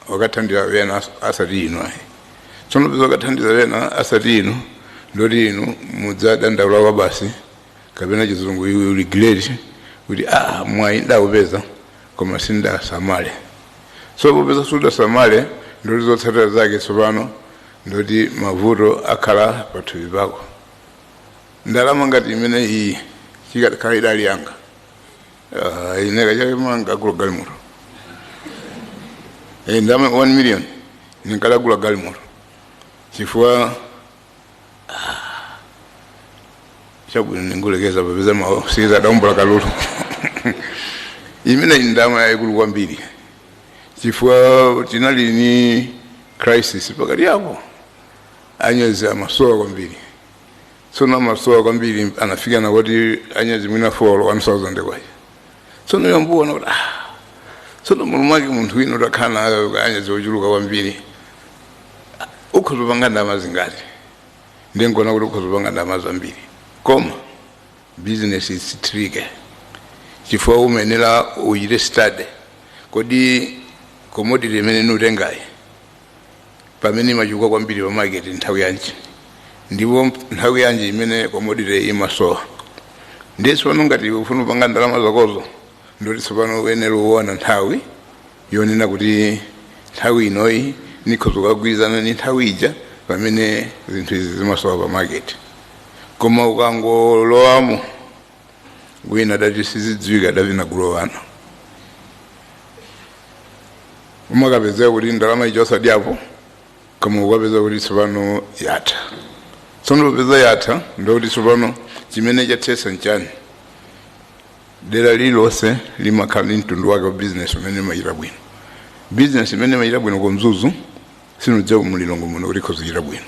wakathandira wena asati inu ayi. Tsono peza wakathandiza wena asati inu ndoti inu mudzadandaula kwa basi kapena chizungu you regret kuti mwayi ndaupeza koma sindasamale. So popeza sudasamale ndoti zotsatira zake tsopano ndoti mavuto akhala pathupi pako. Ndalama ngati imene iyi chikakhala idali yanga ineka chake mangagula galimoto ndalama 1 million ninkadagula galimoto chifukwa chabwino ningulekeza papeza masikiza adaumbula kalulu imene ndalama yayikulu kwambiri chifukwa tinali ni crisis pakati yapo anyezi amasowa kwambiri. Sono masowa kwambiri anafika na kuti anyezi mwina 1,000 kwaje. Sono yambuona kuti sono mulumaki munthu wina utakhala anyezi ochuluka kwambiri ukhozopanga ndalama zingati ndengona kuti ukhozopanga ndalama zambiri koma business is tricky chifukwa umenera uyire study kodi commodity imene nutengayi pamene imachuka kwambiri pa market nthawi yanji ndipo nthawi yanji imene commodity imasowa. Ndiye pano ngati ufuna upanga ndalama zakozo ndoti tsopano uyenera uwona nthawi yonena kuti nthawi inoyi nikhoza kugwirizana ni nthawi ija pamene zinthu izi zimasowa pa market. Koma ukangolowamo wina dati sizidziwika davina kulowano umakapezeka kuti ndalama ichosa diapo koma ukapeza kuti tsopano yatha. Tsono upeza yatha ndoti tsopano chimene chathesa nchani dera lilonse limakhala ndi mtundu wake wa business umene mayira bwino. Business imene mayira bwino kwa mzuzu sinudziwa kumulilongo muno kuti ikhozochita bwino.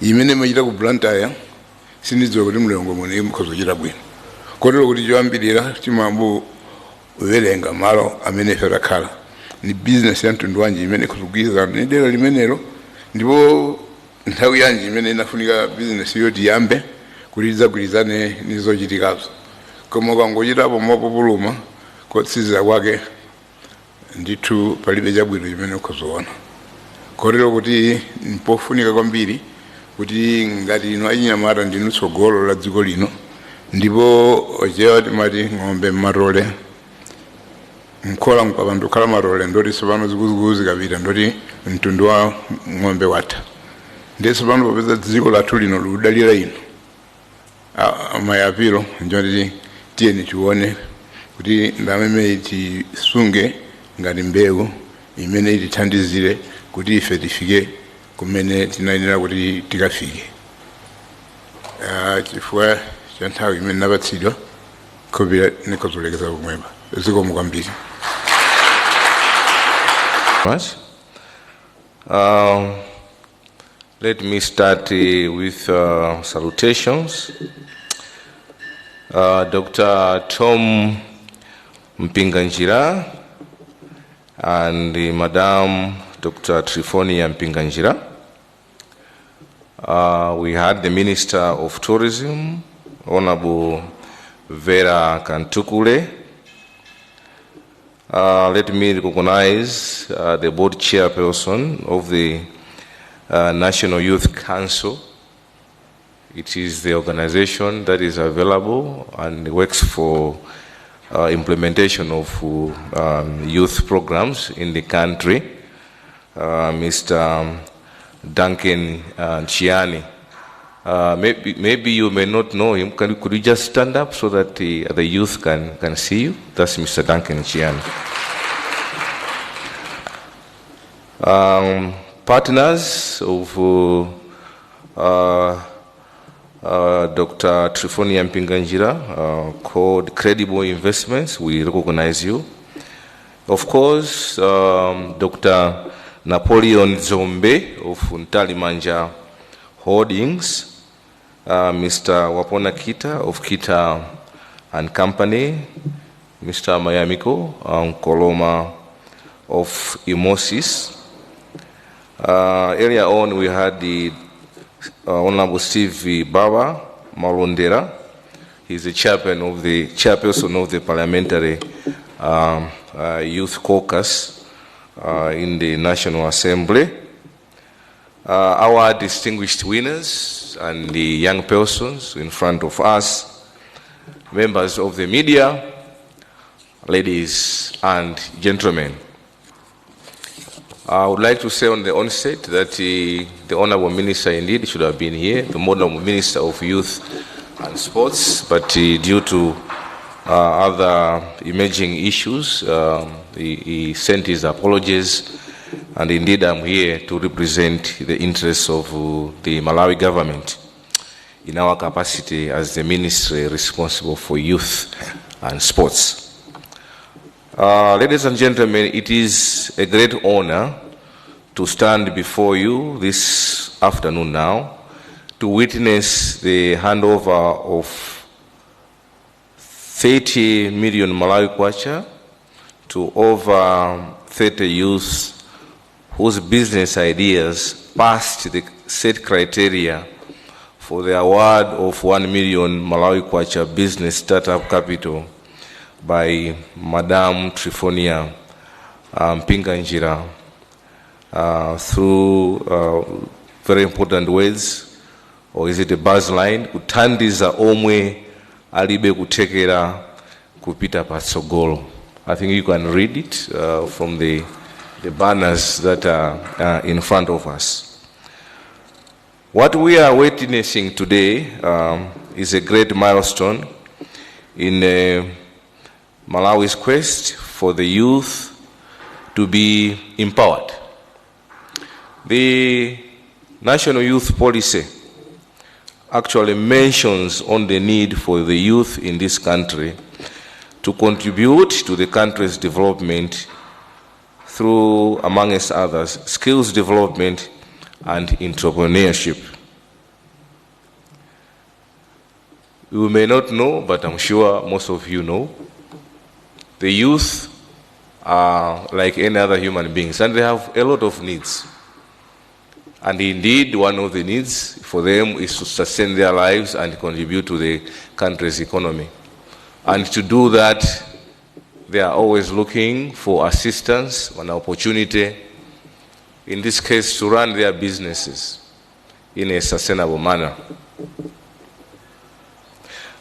Imene mayira ku Blantyre sinidziwa kuti mulilongo muno ikhozochita bwino. Kotero kuti choyambirira chimambo uwerenga malo amene ife takhala ni business ya mtundu wanji imene ikuzogwirizana ni dera limenelo ndipo nthawi yanji imene inafunika business yoti yambe kuti idzagwirizane nizochitikazo. Koma ukangochitapo mopupuluma kotsiriza kwake ndithu palibe chabwino chimene ukhozoona. Kotero kuti mpofunika kwambiri kuti ngati ino achinyamata ndinu tsogolo la dziko lino ndipo ochewa timati ng'ombe mmatole mkhola mkapandu khala matole ndoti tsopano zikuzi kapita ndoti mtundu wa ng'ombe watha. Ndiye tsopano popeza dziko lathu lino ludalira ino mayapiro njoti tiyeni tione kuti ndalama imene tisunge ngati mbewu imene itithandizire kuti ife tifike kumene tinayenera kuti tikafike. Chifukwa cha nthawi imene napatsidwa khopira nikozolekeza kumweba zikomo kwambiri. Let me start with salutations. Dr. Tom Mpinganjira and Madam Dr. Triephornia Mpinganjira. We had the Minister of Tourism, Honorable Vera Kantukule. Let me recognize the board chairperson of the National Youth Council. It is the organization that is available and works for implementation of youth programs in the country. Mr. Duncan Chiani. Maybe you may not know him. Could you just stand up so that the youth can see you? That's Mr. Duncan Chiani. Partners of Dr. Triephornia Mpinganjira called Credible Investments, we recognize you. Of course, Dr. Napoleon Zombe of Ntalimanja Holdings, Mr. Wapona Kita of Kita and Company, Mr. Mayamiko Koloma of Imosis. Earlier on, we had the Honorable Steve Baba Malondera. He's the chairperson of the Parliamentary Youth Caucus in the National Assembly. Our distinguished winners and the young persons in front of us, members of the media, ladies and gentlemen. I would like to say on the onset that the Honorable Minister indeed should have been here, the Honorable Minister of Youth and Sports, but due to other emerging issues, he sent his apologies, and indeed I'm here to represent the interests of the Malawi government in our capacity as the ministry responsible for youth and sports. Ladies and gentlemen, it is a great honor to stand before you this afternoon now to witness the handover of 30 million Malawi kwacha to over 30 youth whose business ideas passed the set criteria for the award of 1 million Malawi kwacha business startup capital by Madam Triephornia Mpinganjira through very important words, or is it a buzz line? Kuthandiza Omwe, Alibe, Kuthekera, Kupita, Patsogolo. I think you can read it from the banners that are in front of us. What we are witnessing today is a great milestone in Malawi's quest for the youth to be empowered. The National Youth Policy actually mentions on the need for the youth in this country to contribute to the country's development through, amongst others, skills development and entrepreneurship. You may not know, but I'm sure most of you know, the youth are like any other human beings, and they have a lot of needs. And indeed, one of the needs for them is to sustain their lives and contribute to the country's economy. And to do that, they are always looking for assistance, an opportunity, in this case, to run their businesses in a sustainable manner.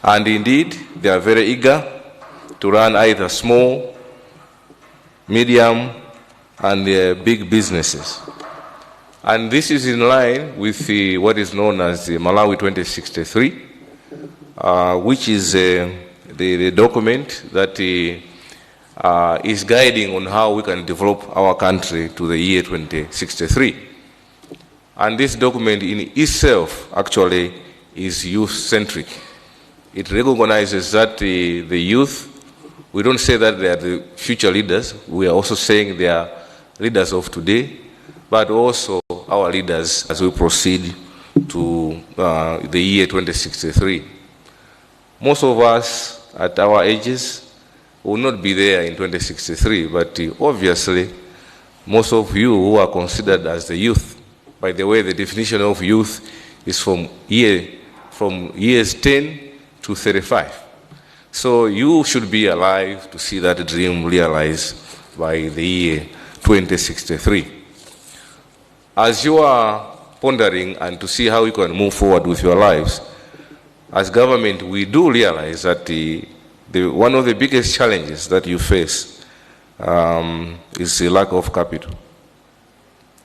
And indeed, they are very eager to run either small, medium, and big businesses. And this is in line with what is known as the Malawi 2063, which is the document that is guiding on how we can develop our country to the year 2063. And this document in itself actually is youth-centric. It recognizes that the youth, we don't say that they are the future leaders, we are also saying they are leaders of today, but also our leaders as we proceed to the year 2063. Most of us at our ages will not be there in 2063, but obviously most of you who are considered as the youth, by the way, the definition of youth is from years 10 to 35. So you should be alive to see that dream realized by the year 2063. As you are pondering and to see how you can move forward with your lives, as government, we do realize that one of the biggest challenges that you face is the lack of capital.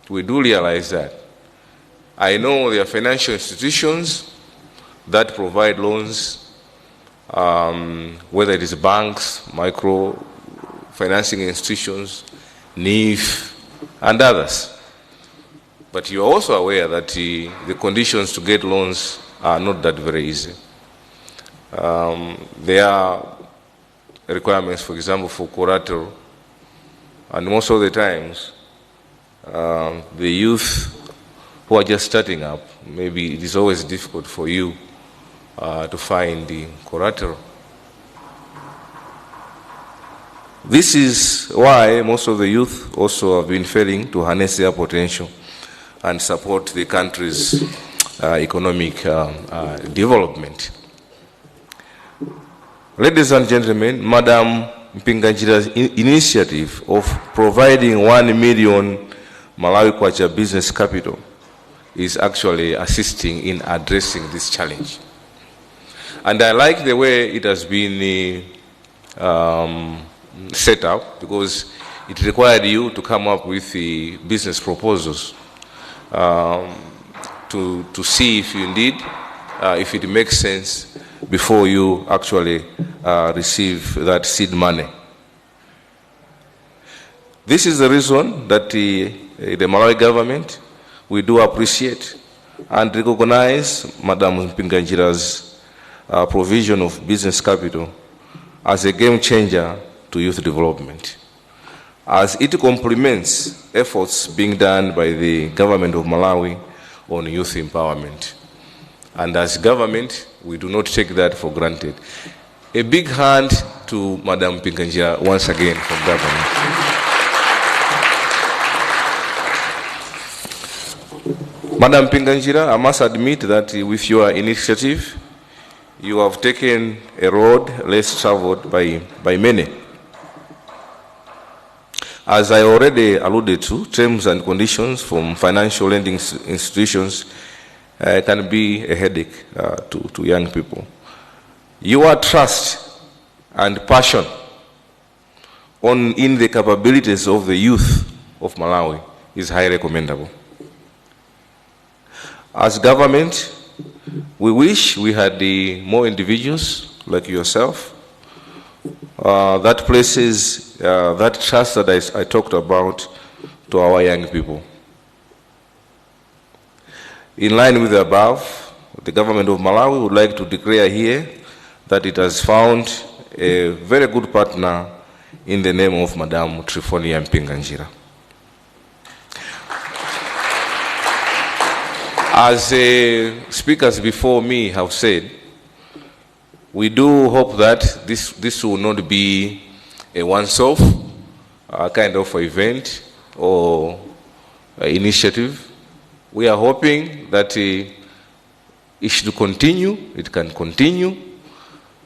We do realize that. I know there are financial institutions that provide loans, whether it is banks, micro-financing institutions, NIF, and others. But you are also aware that the conditions to get loans are not that very easy. There are requirements, for example, for collateral, and most of the times, the youth who are just starting up, maybe it is always difficult for you to find the collateral. This is why most of the youth also have been failing to harness their potential and support the country's economic development. Ladies and gentlemen, Madam Mpinganjira's initiative of providing 1 million Malawi kwacha business capital is actually assisting in addressing this challenge. And I like the way it has been set up, because it required you to come up with the business proposals to see if you indeed, if it makes sense before you actually receive that seed money. This is the reason that the Malawi government, we do appreciate and recognize Madam Mpinganjira's provision of business capital as a game changer to youth development, as it complements efforts being done by the government of Malawi on youth empowerment. And as government, we do not take that for granted. A big hand to Madam Mpinganjira once again from government. Madam Mpinganjira, I must admit that with your initiative, you have taken a road less traveled by many. As I already alluded to, terms and conditions from financial lending institutions can be a headache to young people. Your trust and passion in the capabilities of the youth of Malawi is highly commendable. As government, we wish we had more individuals like yourself that places that trust that I talked about to our young people. In line with the above, the government of Malawi would like to declare here that it has found a very good partner in the name of Madam Triephornia Mpinganjira. As speakers before me have said, we do hope that this will not be a once-off kind of event or initiative. We are hoping that it should continue, it can continue,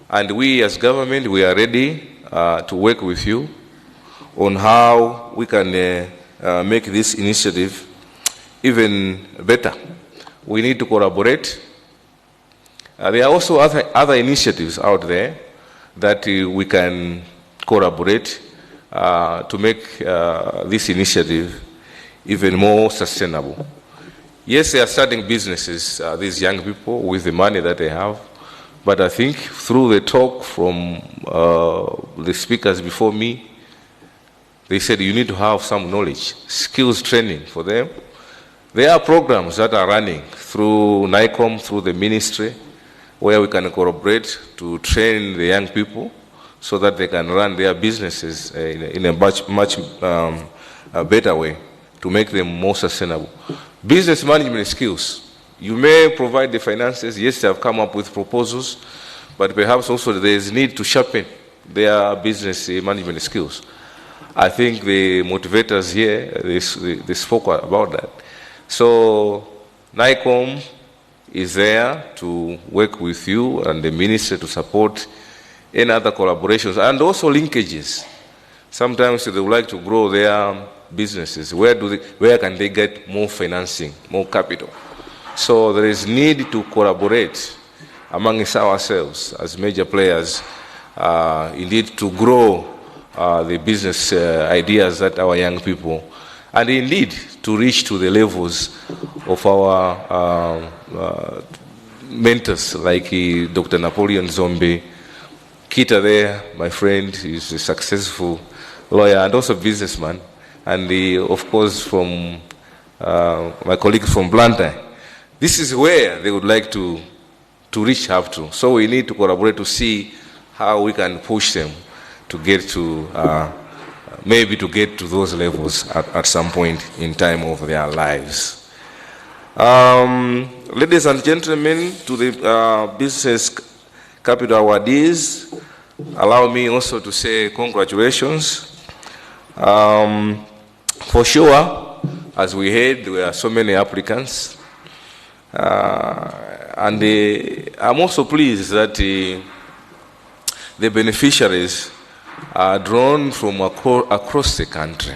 and we as government, we are ready to work with you on how we can make this initiative even better. We need to collaborate. There are also other initiatives out there that we can collaborate to make this initiative even more sustainable. Yes, they are starting businesses, these young people, with the money that they have, but I think through the talk from the speakers before me, they said you need to have some knowledge, skills training for them. There are programs that are running through NICOM, through the ministry, where we can collaborate to train the young people so that they can run their businesses in a much better way to make them more sustainable. Business management skills. You may provide the finances. Yes, they have come up with proposals, but perhaps also there is need to sharpen their business management skills. I think the motivators here, they spoke about that. So NICOM is there to work with you and the ministry to support any other collaborations and also linkages. Sometimes they would like to grow their businesses. Where can they get more financing, more capital? So there is need to collaborate amongst ourselves as major players, indeed to grow the business ideas that our young people, and indeed to reach to the levels of our mentors like Dr. Napoleon Zombe. Kita there, my friend, is a successful lawyer and also businessman. And of course from my colleagues from Blantyre. This is where they would like to reach up to. So we need to collaborate to see how we can push them to get to maybe to get to those levels at some point in time of their lives. Ladies and gentlemen, to the Business Capital Awardees, allow me also to say congratulations. For sure, as we heard, there were so many applicants. And I'm also pleased that the beneficiaries are drawn from across the country.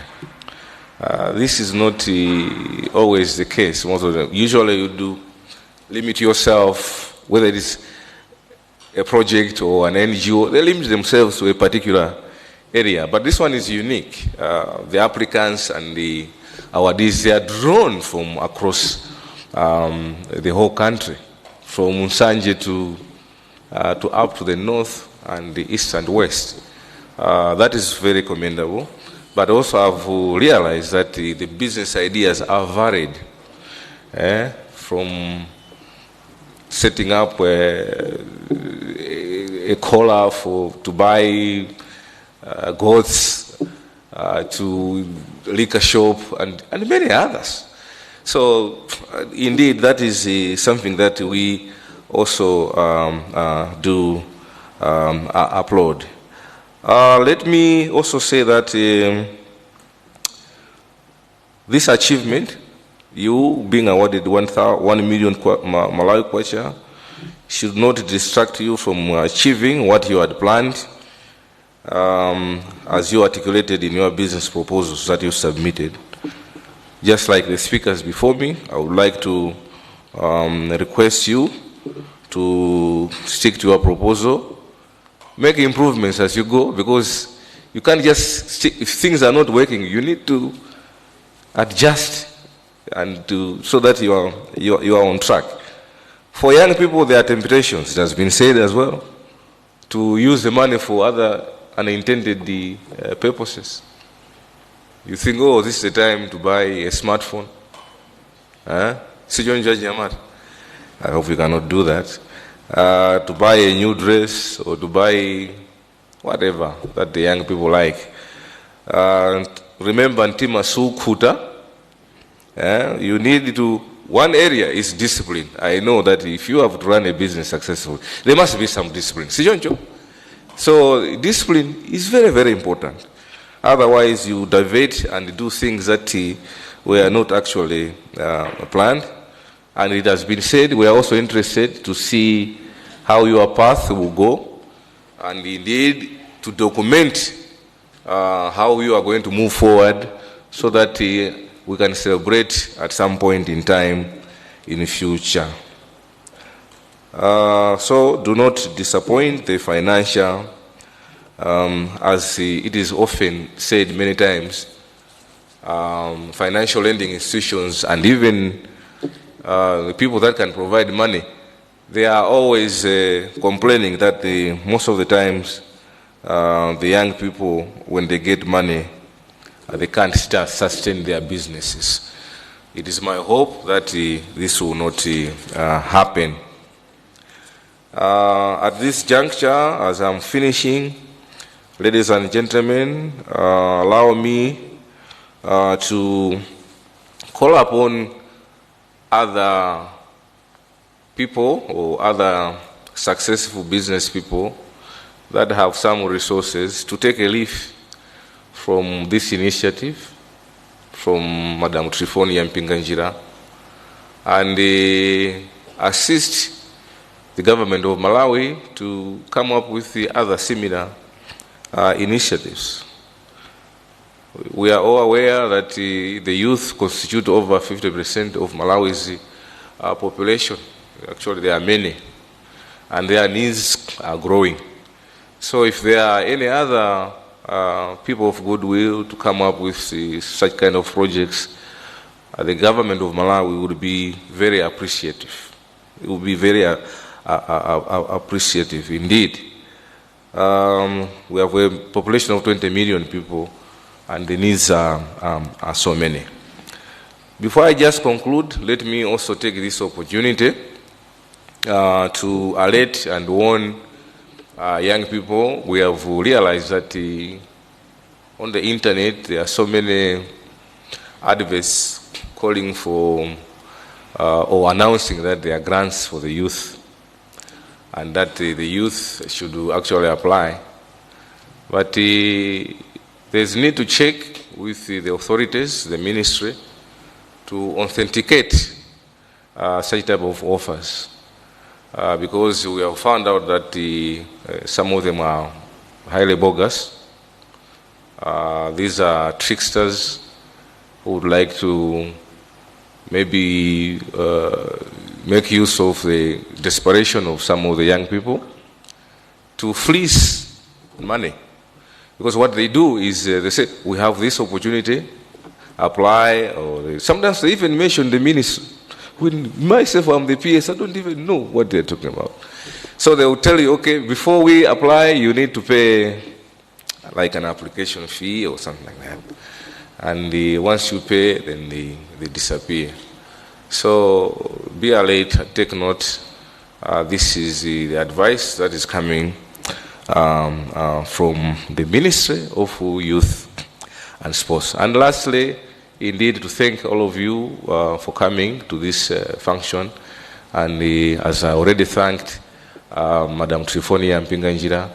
This is not always the case. Most of them, usually you do limit yourself, whether it is a project or an NGO, they limit themselves to a particular area, but this one is unique. The applicants and the awardees, they are drawn from across the whole country, from Nsanje to up to the north and the east and west. That is very commendable. But also I've realized that the business ideas are varied. From setting up a collar to buy goats, to liquor shop, and many others. So indeed, that is something that we also do applaud. Let me also say that this achievement, you being awarded 1 million Malawi kwacha, should not distract you from achieving what you had planned, as you articulated in your business proposals that you submitted. Just like the speakers before me, I would like to request you to stick to your proposal, make improvements as you go, because you can't just stick. If things are not working, you need to adjust and so that you are on track. For young people, there are temptations, it has been said as well, to use the money for other unintended purposes. You think, oh, this is the time to buy a smartphone. I hope you cannot do that. To buy a new dress or to buy whatever that the young people like. Remember, Ntima Sukuta, you need to, one area is discipline. I know that if you have to run a business successfully, there must be some discipline. So discipline is very, very important. Otherwise, you divert and do things that were not actually planned. And it has been said, we are also interested to see how your path will go, and indeed to document how you are going to move forward, so that we can celebrate at some point in time in the future. So do not disappoint the financial, as it is often said many times, financial lending institutions and even the people that can provide money, they are always complaining that most of the times the young people, when they get money, they can't sustain their businesses. It is my hope that this will not happen. At this juncture, as I'm finishing, ladies and gentlemen, allow me to call upon other people or other successful business people that have some resources to take a leaf from this initiative, from Madam Triephornia Mpinganjira, and assist the government of Malawi to come up with the other similar initiatives. We are all aware that the youth constitute over 50% of Malawi's population. Actually, there are many, and their needs are growing. So if there are any other people of goodwill to come up with such kind of projects, the government of Malawi would be very appreciative. It would be very appreciative indeed. We have a population of 20 million people, and the needs are so many. Before I just conclude, let me also take this opportunity to alert and warn young people. We have realized that on the internet there are so many adverts calling for or announcing that there are grants for the youth, and that the youth should actually apply. But there's need to check with the authorities, the ministry, to authenticate such type of offers. Because we have found out that some of them are highly bogus. These are tricksters who would like to maybe make use of the desperation of some of the young people to fleece money. Because what they do is they say, we have this opportunity, apply, or sometimes they even mention the ministry. When myself, I'm the PS, I don't even know what they're talking about. So they will tell you, okay, before we apply, you need to pay like an application fee or something like that. And once you pay, then they disappear. So be alert, take note. This is the advice that is coming from the Ministry of Youth and Sports. And lastly, indeed, to thank all of you for coming to this function. And as I already thanked Madam Triephornia Mpinganjira,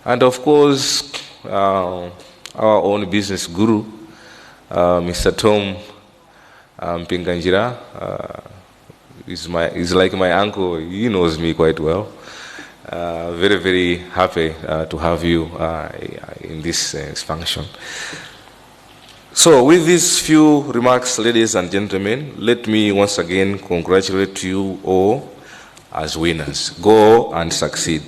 and of course, our own business guru, Mr. Tom Mpinganjira, is like my uncle. He knows me quite well. Very, very happy to have you in this function. So with these few remarks, ladies and gentlemen, let me once again congratulate you all as winners. Go and succeed.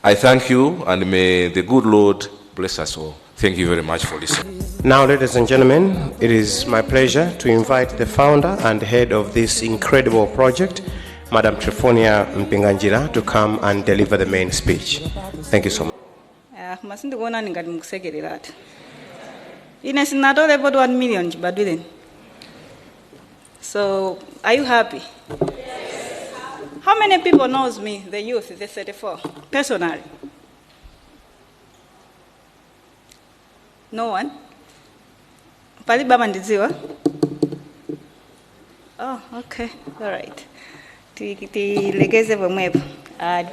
I thank you, and may the good Lord bless us all. Thank you very much for listening. Now, ladies and gentlemen, it is my pleasure to invite the founder and head of this incredible project, Madam Triephornia Mpinganjira, to come and deliver the main speech. Thank you so much. Ines not all about 1 million, but within. So, are you happy? Yes. How many people knows me, the youth, the 34, personally? No one? Paliba mandiziwa? Oh, okay, all right. Tilegeze bomwepo.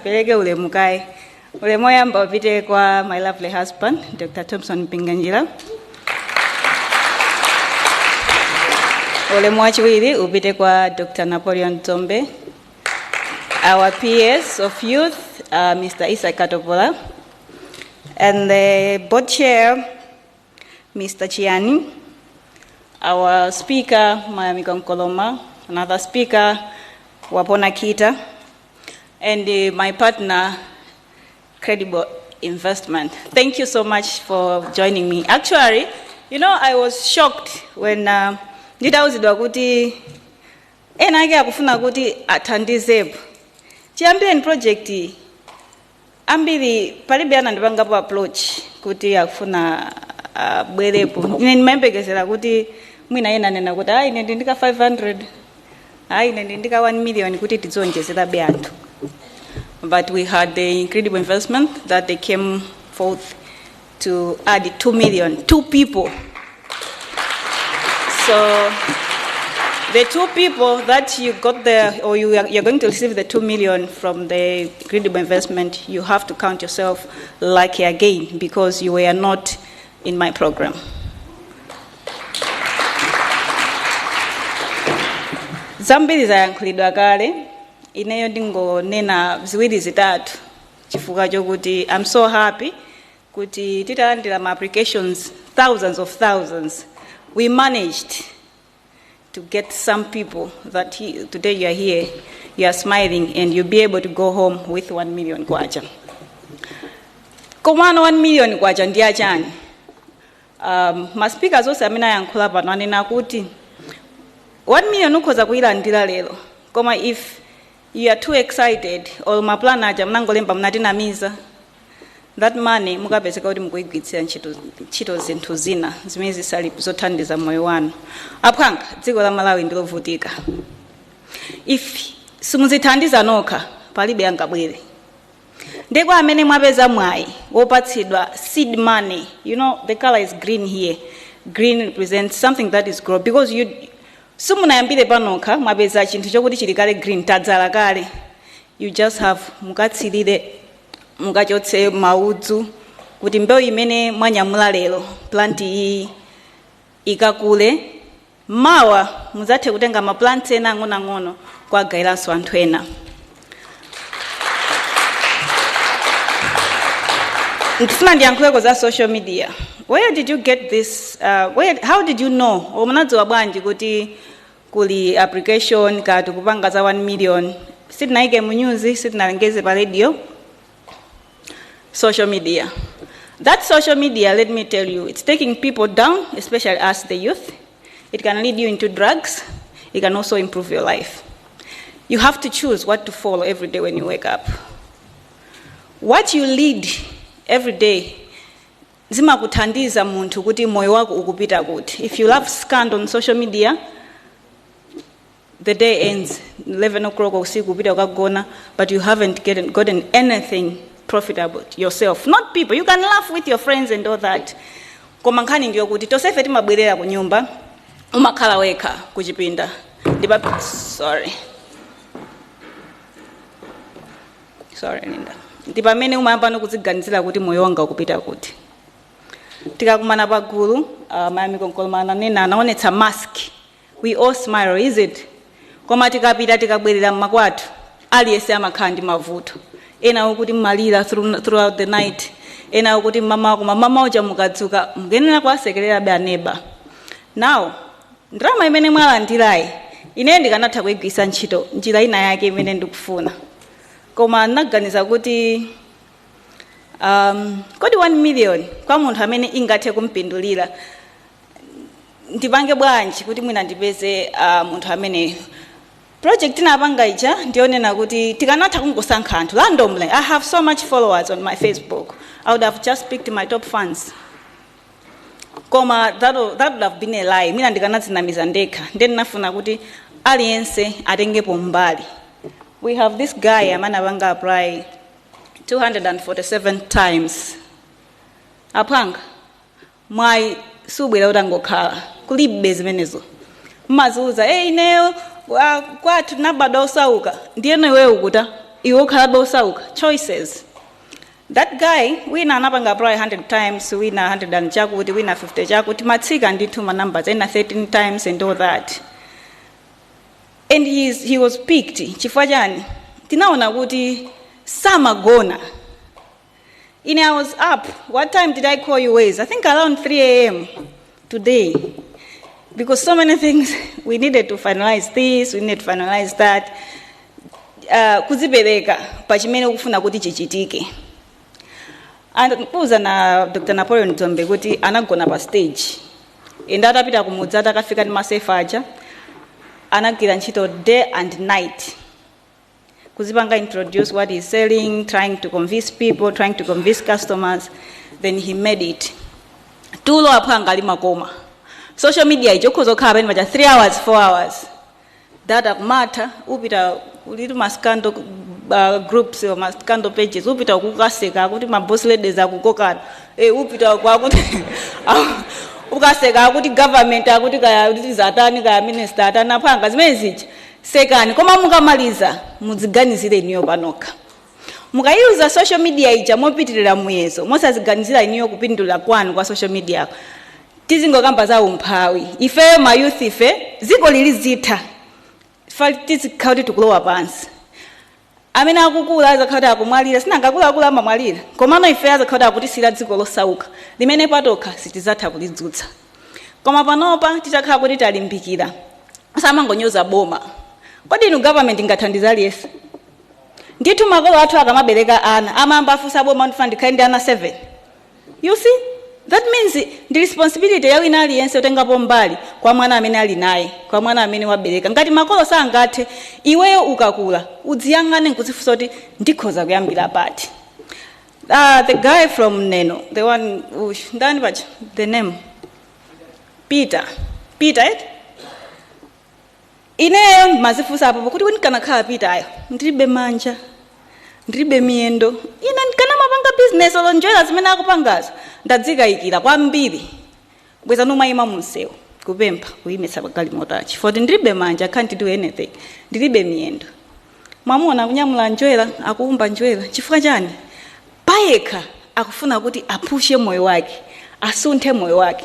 Peleke ule mukai. Ule moya mba upite kwa my lovely husband, Dr. Thomson Mpinganjira. Ule mwachiwili upite kwa Dr. Napoleon Zombe. Our PS of Youth, Mr. Isa Katopola. And the board chair, Mr. Chiani. Our speaker, Mayami Konkoloma. Another speaker, Wapona Kita. And my partner, Credible Investment. Thank you so much for joining me. Actually, you know, I was shocked when nditauzidwa kuti ena ake akufuna kuti athandizepo chiyambireni project ambiri palibe ana ndipangapo approach kuti akufuna bwerepo. Ine ndimayembekezera kuti mwina ena nena kuti ine ndindika 500 ine ndindika 1 million kuti tidzonjezerabe anthu. But we had the incredible investment that they came forth to add 2 million, 2 people. So the 2 people that you got there, or you're going to receive the 2 million from the incredible investment, you have to count yourself lucky again because you were not in my program. Zambiri zayankhulidwa kale, ineyo ndingo nena ziwiri zitatu chifukwa chokuti I'm so happy kuti titalandira ma applications thousands of thousands. We managed to get some people that today you are here, you are smiling, and you'll be able to go home with 1 million kwacha. Komano 1 million kwacha ndiya chani. Ma speakers ose amene ayankhula pano anena kuti 1 million ukhoza kuyilandira lero. Koma if you are too excited or ma plan aja mnangolemba mnatinamiza, that money mukapezeka kuti mukuyigwitsira ntchito zinthu zina zimene zisali zothandiza moyo wanu. Aphanga dziko la Malawi ndilovutika. If simuzithandiza nokha palibe angabwere. Ndeko amene mwapeza mwayi wopatsidwa seed money. You know the color is green here. Green represents something that is grow because you simunayambire panokha mwapeza chinthu chokuti chili kale green tadzala kale. You just have mukatsirire mukachotse maudzu kuti mbewu imene mwanyamula lero plant iyi ikakule mawa muzathe kutenga ma plants ena ang'ono kwagayiranso anthu ena. Ndifuna ndiyankhuleko za social media. Where did you get this? How did you know? Munadziwa bwanji kuti kuli application kati kupanga za 1 million? Sitinayike mu news, sitinalengeze pa radio. Social media. That social media, let me tell you, it's taking people down, especially us, the youth. It can lead you into drugs. It can also improve your life. You have to choose what to follow every day when you wake up. What you lead every day, zima kuthandiza muntu kuti moyo wako ukupita kuti. If you love scandal on social media, the day ends 11 o'clock usiku kupita ukagona, but you haven't gotten anything profitable yourself. Not people. You can laugh with your friends and all that. Koma nkhani ndiyo kuti tosefe timabwerera ku nyumba umakhala wekha kuchipinda. Sorry Linda. Ndipamene umayamba nokudziganizira kuti moyo wanga ukupita kuti. Tikakumana pagulu, mayami konkolomana nena anaonetsa mask. We all smile, is it? Koma tikapita tikabwerera mmakwatu, aliyese amakhala ndi mavuto. Ena ukuti malira throughout the night. Ena ukuti mama uja mukadzuka mugenera kwasekerera be aneba. Now, ndrama imene mwalandirayi, ine ndikanatha kuigwisa ntchito njira ina yake imene ndikufuna. Koma naganiza kuti kodi 1 million kwa munthu amene ingathe kumpindulira ndipange bwanji kuti mwina ndipeze munthu amene project inapanga ija ndionena kuti tikanatha kungosankha anthu randomly. I have so much followers on my Facebook. I would have just picked my top fans. Koma that would have been a lie. Mina ndikanatsinamiza ndekha. Then nafuna kuti aliyense atengepo mbali. We have this guy amene apanga apply 247 times. Apanga mwayi subwera utangokhala kulibe zimenezo. Mmazuza ineyo kwathu nabadwa osauka ndiyene wewe ukuta iwe ukhala osauka. Choices. That guy wina anapanga apply 100 times, wina 100 and chakuti, wina 50 chakuti, matsika ndithu ma numbers ena 13 times and all that. And he was picked. Chifukwa chani tinaona kuti samagona. I was up. What time did I call you, Waze? I think around 3 a.m. today. Because so many things, we needed to finalize this, we needed to finalize that. Kuzipereka pachimene ukufuna kuti chichitike. And kuza na Dr. Napoleon Zombe kuti anagona pa stage. Enda atapita kumudza akafika ndi masefa aja. Anagwira ntchito day and night. Kuzipanga introduce what he's selling, trying to convince people, trying to convince customers. Then he made it. Tulo apanga limakoma. Social media ijokozo kaba ni 3 hours, 4 hours. That matter, upita ulitu maskando groups or maskando pages, upita ukukaseka kuti ma boss ladies akukokana. Upita kwakuti ukaseka akuti government akuti kaya zatani kaya minister atana phanga zimeziji. Sekani koma mukamaliza mudziganizire iniyo panoka. Mukayuza social media ija mopitirira muyezo, mosaziganizira iniyo kupindula kwanu kwa social media. Tizingokamba za umphawi. Ife ma youth ife ziko lilizitha. Tizikauti tukulowa pansi. Amene akukula azakhauti akumwalira sinangakula amamwalira. Komano ife azakhauti akutisira dziko losauka. Limene patoka sitizatha kulidzutsa. Koma panopa titakhala kuti talimbikira. Samangonyoza boma. Kodi inu government ingathandiza aliyense? Ndithu makolo athu akamabereka ana amamba afusa boma ndifandikhale ndi ana 7. You see? That means the responsibility ya wina aliyense utengapo mbali kwa mwana amene ali naye, kwa mwana amene wabereka. Ngati makolo sangathe, iweyo ukakula, udziyang'ane nkuzifunsa kuti ndikhoza kuyambira pati. The guy from Neno, the one, ndani pacha, the name? Peter, right? Ineyo mazifunsa apo kuti ndikanakhala Peter ayo, ndilibe manja, ndilibe miyendo. Ina ndikana mapanga business olonjera zimene akupangazo. Ndadzikayikira kwambiri. Bweza nomayima munsewu kupempha kuyimitsa pagali motachi. For ndilibe manja, I can't do anything. Ndilibe miyendo. Mwamuna kunyamula njwera, akuumba njwera. Chifukwa chani? Payekha akufuna kuti apushe moyo wake, asunthe moyo wake.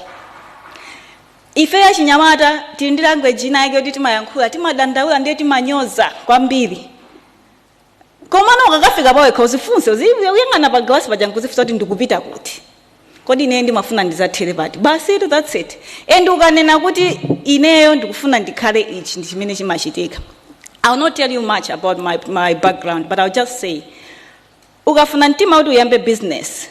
Ife ya Chinyamata tili ndi language ina yake kuti timayankhula, timadandaula ndiye timanyoza kwambiri. Komano ukakafika pawekha uzifunse, uyang'ana pagawasi paja nkuzifunsa kuti ndikupita kuti. Kodi ine ndimafuna ndizathere pati. Basi that's it. And ukanena kuti ineyo ndikufuna ndikhale ichi ndi chimene chimachitika. I will not tell you much about my background, but I'll just say ukafuna ntima kuti uyambe business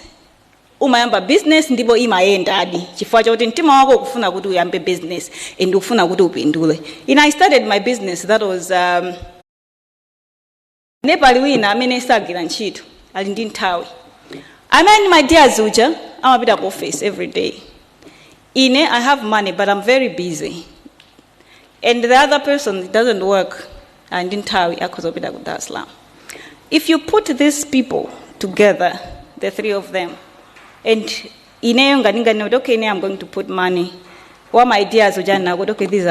umayamba business ndipo imayendadi chifukwa chakuti mtima wako ukufuna kuti uyambe business and ukufuna kuti upindule. I started my business, that was nepali wina amene sagira ntchito ali ndi nthawi amene my dear zuja amapita ku office every day. I have money but I'm very busy, and the other person doesn't work and ndi nthawi akhozopita ku Dar es Salaam. If you put these people together, the three of them, and ineyo nganinga okay, I'm going to put money. What my ideas ujana okay, these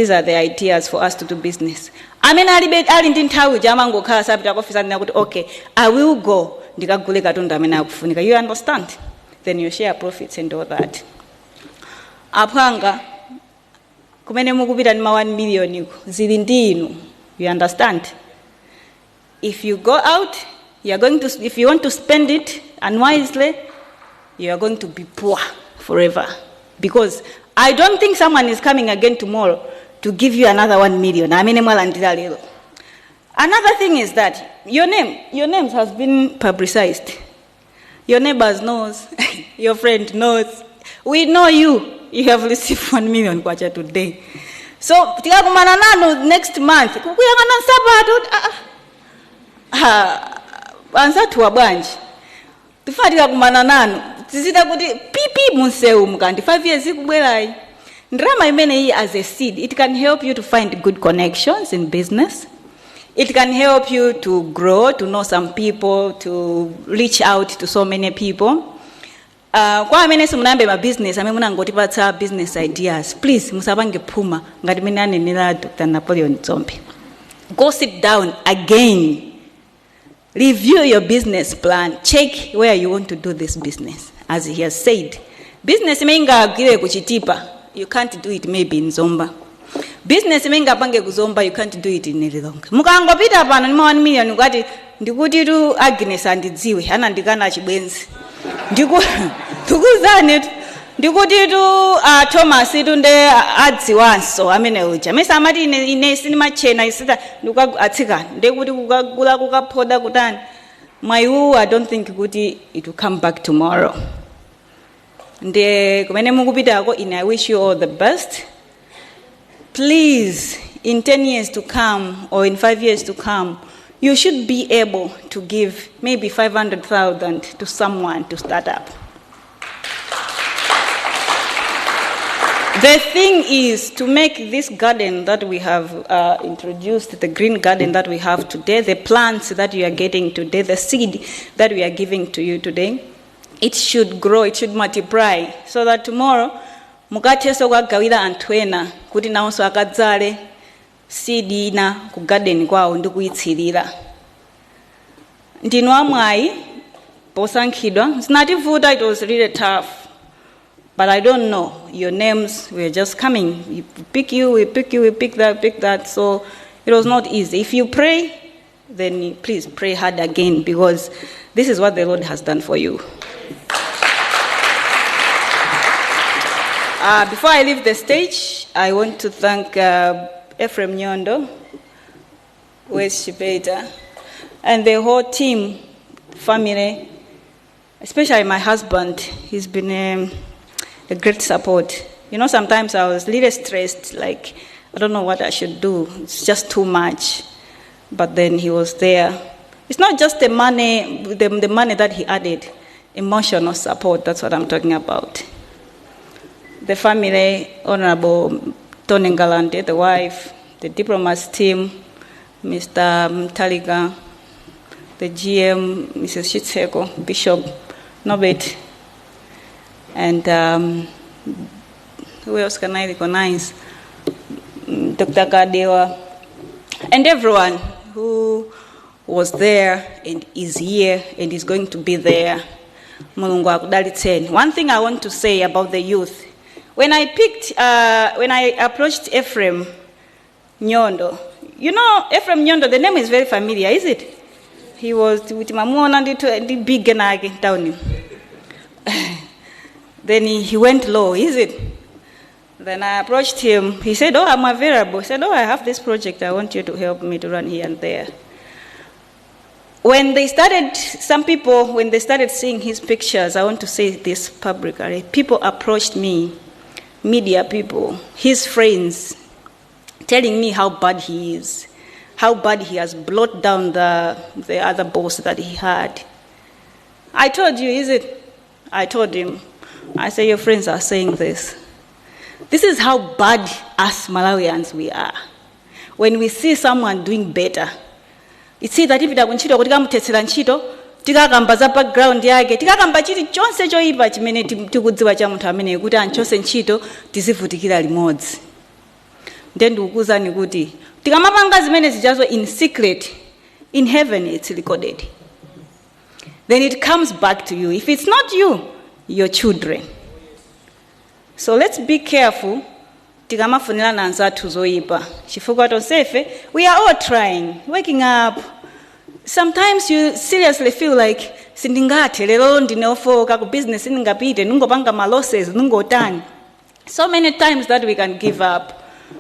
are the ideas for us to do business. I mean, Alibe ali ndi nthawi jama ngokhala sapita office and nakuti okay, I will go ndikagule katundu amene akufunika. You understand? Then you share profits and all that. Apanga kumene mukupita ni 1 million zili ndinu. You understand? If you go out, you are going to, if you want to spend it unwisely, you are going to be poor forever. Because I don't think someone is coming again tomorrow to give you another 1 million. Another thing is that your name has been publicized. Your neighbors knows, your friend knows. We know you. You have received 1 million kwacha today. So, tikakumana nanu next month. Kukuyangana sabato. Ansatu wa bwanji. Tifadika kumana nanu. Tizida kuti pipi museu mkandi 5 years ikubwelai. Ndrama imene hii as a seed, it can help you to find good connections in business. It can help you to grow, to know some people, to reach out to so many people. Kwa amene simunambe ma business, amene munangotipatsa business ideas. Please musabange phuma ngati mene anenera Dr. Napoleon Zombe. Go sit down again. Review your business plan. Check where you want to do this business. As he has said, business menga gire kuchitipa. You can't do it maybe in Zomba. Business menga pange kuzomba, you can't do it in Nililonga. Mukangopita pano ni 1 million ngati ndikuti tu Agnes andidziwe ana ndikana chibwenzi. Ndikuzani ndikuti tu Thomas tunde adziwanso amene uja. Mesa amati ine sinima chena isita ndikuatsika ndekuti kukagula kukaphoda kutani. My woo, I don't think kuti it will come back tomorrow. Nde kumene mukupitako ine I wish you all the best. Please, in 10 years to come or in 5 years to come, you should be able to give maybe 500,000 to someone to start up. The thing is to make this garden that we have introduced, the green garden that we have today, the plants that you are getting today, the seed that we are giving to you today, it should grow, it should multiply, so that tomorrow, mukateso kagawira antwena kuti nawonso akadzale seed ina ku garden kwawo ndi kuyitsirira. Ndinu amwayi posankhidwa. Zinativuta, it was really tough. But I don't know. Your names were just coming. We pick you, we pick that. So it was not easy. If you pray, then please pray hard again, because this is what the Lord has done for you. Before I leave the stage, I want to thank Ephraim Nyondo, West Kupita, and the whole team, family, especially my husband. He's been a great support. You know, sometimes I was a little stressed, like, I don't know what I should do. It's just too much. But then he was there. It's not just the money, the money that he added, emotional support, that's what I'm talking about. The family, Honorable Tony Galante, the wife, the diplomats team, Mr. Mtaliga, the GM, Mrs. Shitseko, Bishop Nobet, and who else can I recognize? Dr. Kadewa, and everyone who was there and is here and is going to be there. One thing I want to say about the youth. When I approached Ephraim Nyondo, you know, Ephraim Nyondo, the name is very familiar, is it? He was with Mamona and the big down. Then he went low, is it? Then I approached him. He said, oh, I'm available. He said, oh, I have this project. I want you to help me to run here and there. When they started, some people, when they started seeing his pictures, I want to say this publicly, people approached me, media people, his friends, telling me how bad he is, how bad he has brought down the other boss that he had. I told you, is it? I told him, I said, your friends are saying this. This is how bad us Malawians we are. When we see someone doing better, it's that if itakunchito kuti kamutetsera ntchito tikakamba za background yake tikakamba chiti chonse choyipa chimene tikudziwa cha munthu amene kuti anchose ntchito tizivutikira limodzi. Ndiye ndikukuuzani kuti tikamapanga zimene zijazo in secret, in heaven it's recorded. Then it comes back to you. If it's not you, your children. So let's be careful. Tikamafunira nanzathu zoyipa. Chifukwa tonsefe, we are all trying, waking up. Sometimes you seriously feel like sindingathe lero ndinofoka ku business ndingapite nungopanga ma losses nungotani. So many times that we can give up.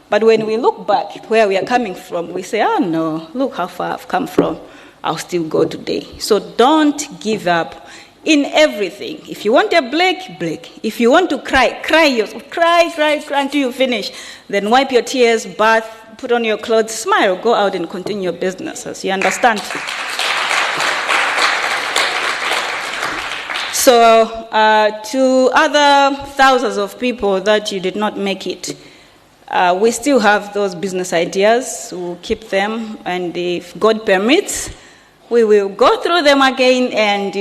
But when we look back where we are coming from, we say, oh no, look how far I've come from. I'll still go today. So don't give up in everything. If you want a break. If you want to cry, cry until you finish. Then wipe your tears, bath, put on your clothes, smile, go out and continue your businesses. You understand? So to other thousands of people that you did not make it, we still have those business ideas. We'll keep them, and if God permits, we will go through them again and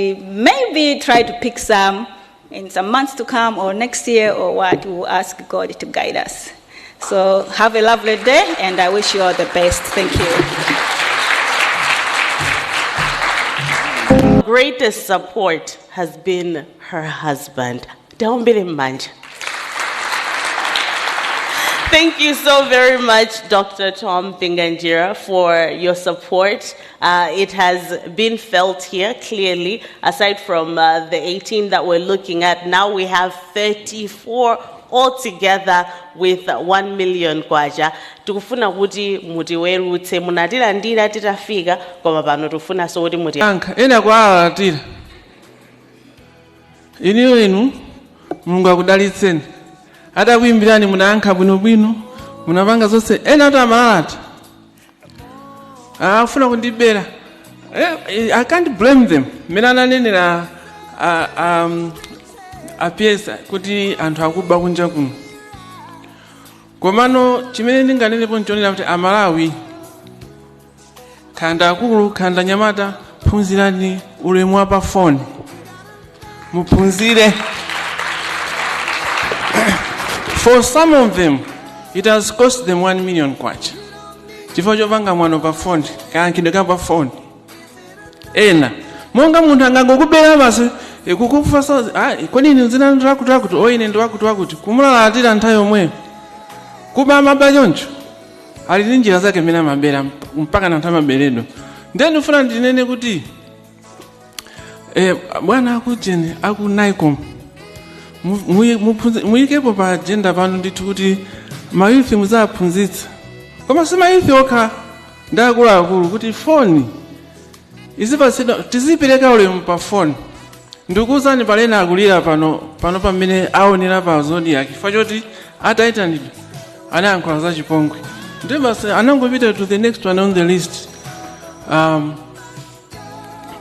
maybe try to pick some in some months to come or next year or what. We'll ask God to guide us. So have a lovely day, and I wish you all the best. Thank you. Greatest support has been her husband. Don't be Mpinganjira. Thank you so very much, Dr. Tom Mpinganjira, for your support. It has been felt here clearly. Aside from the 18 that we're looking at, now we have 34 altogether with 1 million kwacha. Tukufuna kuti mutiwerutse munatilandira titafika koma pano tufuna so kuti muti ena kwa atira inu Mulungu akudalitseni. Ata kuimbirani munayankha bwinobwino, munapanga zonse ena ati amalata. Afuna kundibera. I can't blame them. Mina nanenera apiesa kuti anthu akuba kunja kuno. Komano chimene ndinganenepo nchonera kuti Amalawi khanda akulu, khanda nyamata, phunzirani ulemu wa pa phone. Muphunzire. For some of them, it has cost them 1 million kwacha. Chifukwa chopanga mwano pa phone, kayankhidwe ka pa phone. Ena, monga munthu angangokubera basi kukufa kodi ine zina ndirakuti ine ndirakuti kumulalatira nthawi yomweyo. Kuba amaba choncho. Ali ndi njira zake mena mabera mpaka na nthawi maberedo. Ndiye ndifuna ndinene kuti bwana akujeni akunaiko muyikepo pa agenda pano ndithu kuti mayuthi muzaphunzitsa. Koma si mayuthi okha ndakuluakulu kuti foni izipasidwa tizipereka ulemu pa foni. Ndikuwuzani palena akulira pano pamene aonera pa Zodiac chifukwa choti ataitanidwa anayankhula za chipongwe. Ndiye basi anangopita to the next one on the list.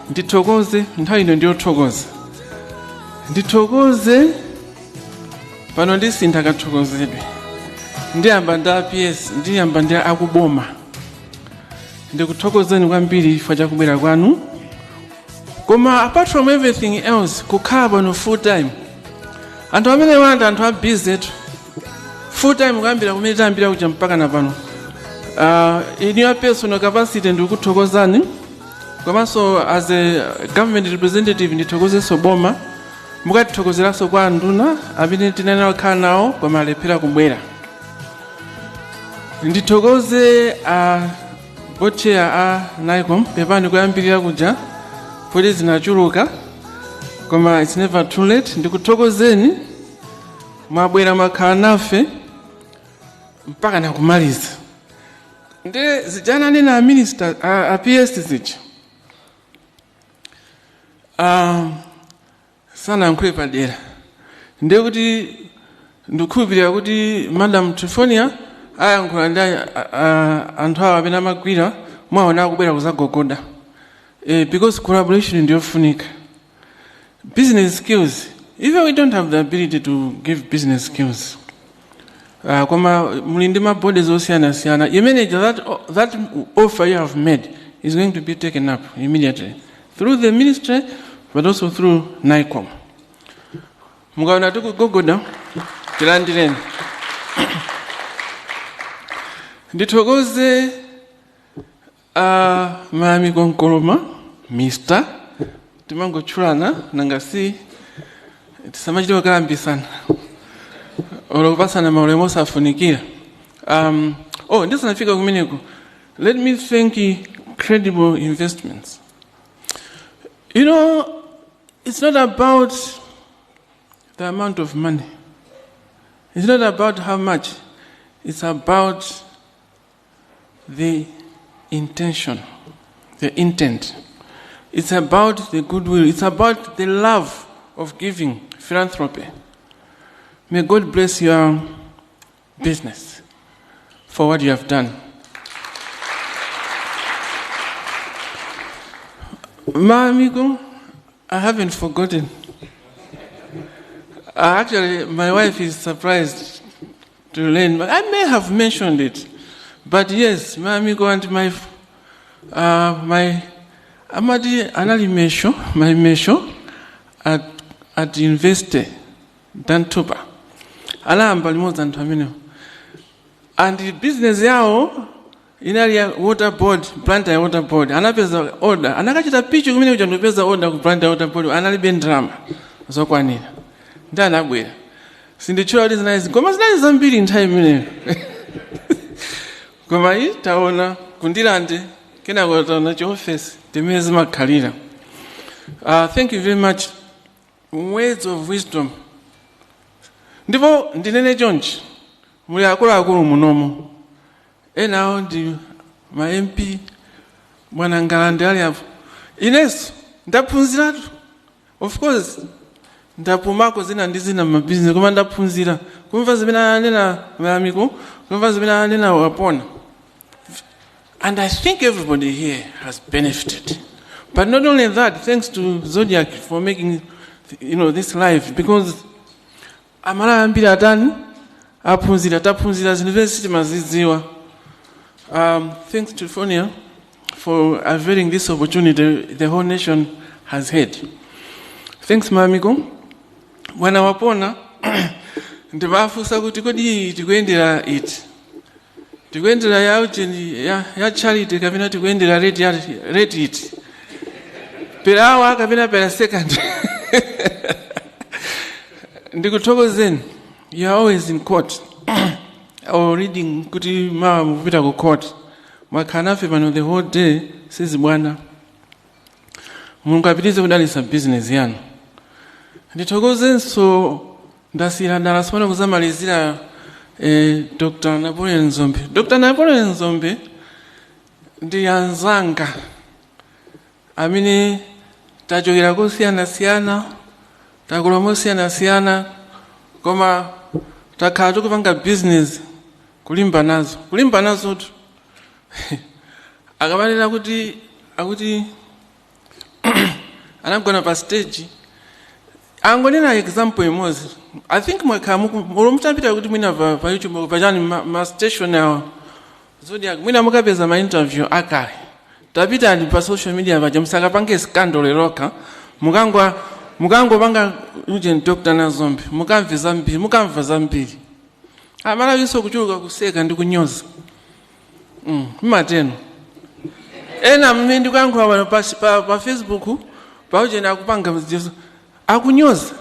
Ndithokoze nthawi ino ndiyothokoza. Ndithokoze pano ndisintha kathokozedwe. Ndiyamba nda PS, ndiyamba ndi akuboma. Ndikuthokozeni kwambiri chifukwa cha kubwera kwanu. Koma apart from everything else, kukhala pano full time. Anthu amene wanda anthu a busy full time kuyambira kumene tayambira kuja mpaka na pano. In your personal capacity ndikuthokozani. Komanso as a government representative ndithokozeso boma. Mukatithokozeraso kwa nduna amene tinene wakhala nawo koma alephera kubwera. Ndithokoze board chair NICOM pepani kuyambirira kuja kuti zinachuluka koma it's never too late. Ndikuthokozeni mwabwera mwakhala nafe mpaka nakumaliza. Ndi zijana nena minister PS zija sana nkule padera ndiye kuti ndikukhulupirira kuti Madam Triephornia ayankhula ndi anthu awo amene amagwira mwaona akubwera kuzagogoda because collaboration ndiyofunika. Business skills, even we don't have the ability to give business skills. Koma mulindi ma bodies osiyana you manage that offer you have made is going to be taken up immediately through the ministry but also through NICOM. Mugaona tukugogoda tilandireni. Ndithokoze mami konkoloma Mr. Timangotchulana nangasi tisamachite kukalambisana olokupasana maulemu osafunikira. Ndisanafika kumeneko, let me thank Credible Investments. You know, it's not about the amount of money. It's not about how much. It's about the intention, the intent. It's about the goodwill. It's about the love of giving, philanthropy. May God bless your business for what you have done. My amigo, I haven't forgotten. Actually, my wife is surprised to learn. I may have mentioned it, but yes, my amigo and my Amadi anali mesho, my mesho at University Dantuba. Alamba limoza ntamino. And the business yao inalia water board, plant ya water board. Anapeza order. Anakachita pichu kumine ujandupeza order kuplant ya water board. Analibe ndrama. So kwa nini? Ndana bwera. Sindichua this nice. Koma sinaiza zambiri in time mine. Koma hii taona kundilande. Kena kwa na office temezi makalira. Thank you very much. Words of wisdom. Ndipo ndinene chonchi. Muli akulu munomo. Now ndi ma MP mwana ngalande ali hapo. Ines ndaphunziratu. Of course ndapumako zina ndizina ma business koma ndaphunzira. Kumva zimene anena malamiko, kumva zimene anena wapona. And I think everybody here has benefited. But not only that, thanks to Zodiac for making this live, because amala ambira atani aphunzira taphunzira university maziziwa. Thanks to Triephornia for availing this opportunity the whole nation has had. Thanks mamigo. Wana wapona ndibafusa kuti kodi tikuendera it. Tikuendera ya ucheni ya charity kapena tikuendera rate it. Per hour kapena per second. Ndikuthokozeni. You are always in court. Or reading kuti mama Kupita ku court. Makanafe pano the whole day says bwana. Mulungu apitize kudalisa business yanu. Ndithokozeni so ndasira ndalasipana kuzamalizira Dr. Napoleon Nzombe. Dr. Napoleon Nzombe ndi anzanga amene tachokera kusiyana takula mosiyana koma takhala tikupanga business kulimba nazo tu akamanena kuti akuti anagona pa stage angonena example imodzi. I think muchapita kuti mwina pa YouTube pachani ma station yawo Zodiac mwina mukapeza ma interview akale tapita ali pa social media paja musakapange scandal leroka mukangopanga uje Dr. Nazombe mukamva zambiri amala yiso kuchuluka kuseka ndi kunyoza mateno ena mmene ndikuyankhula pano pa Facebook pa uje nakupanga akunyoza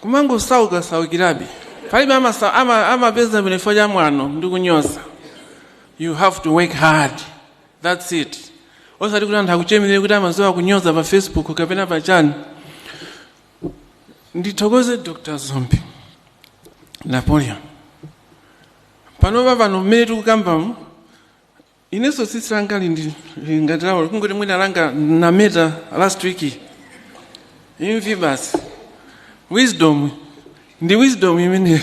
kumango saukirabe palibe amapeza benefoja mwano ndikunyoza. You have to work hard, that's it. Osati kuti anthu akuchemere kuti amaziwa kunyoza pa Facebook kapena pa chani. Ndithokoze Dr. Zombe Napoleon pano mmene tikukamba ineso sisi langali ndi ngatawo kungoti mwina langa na meta last week imvi basi wisdom ndi wisdom imene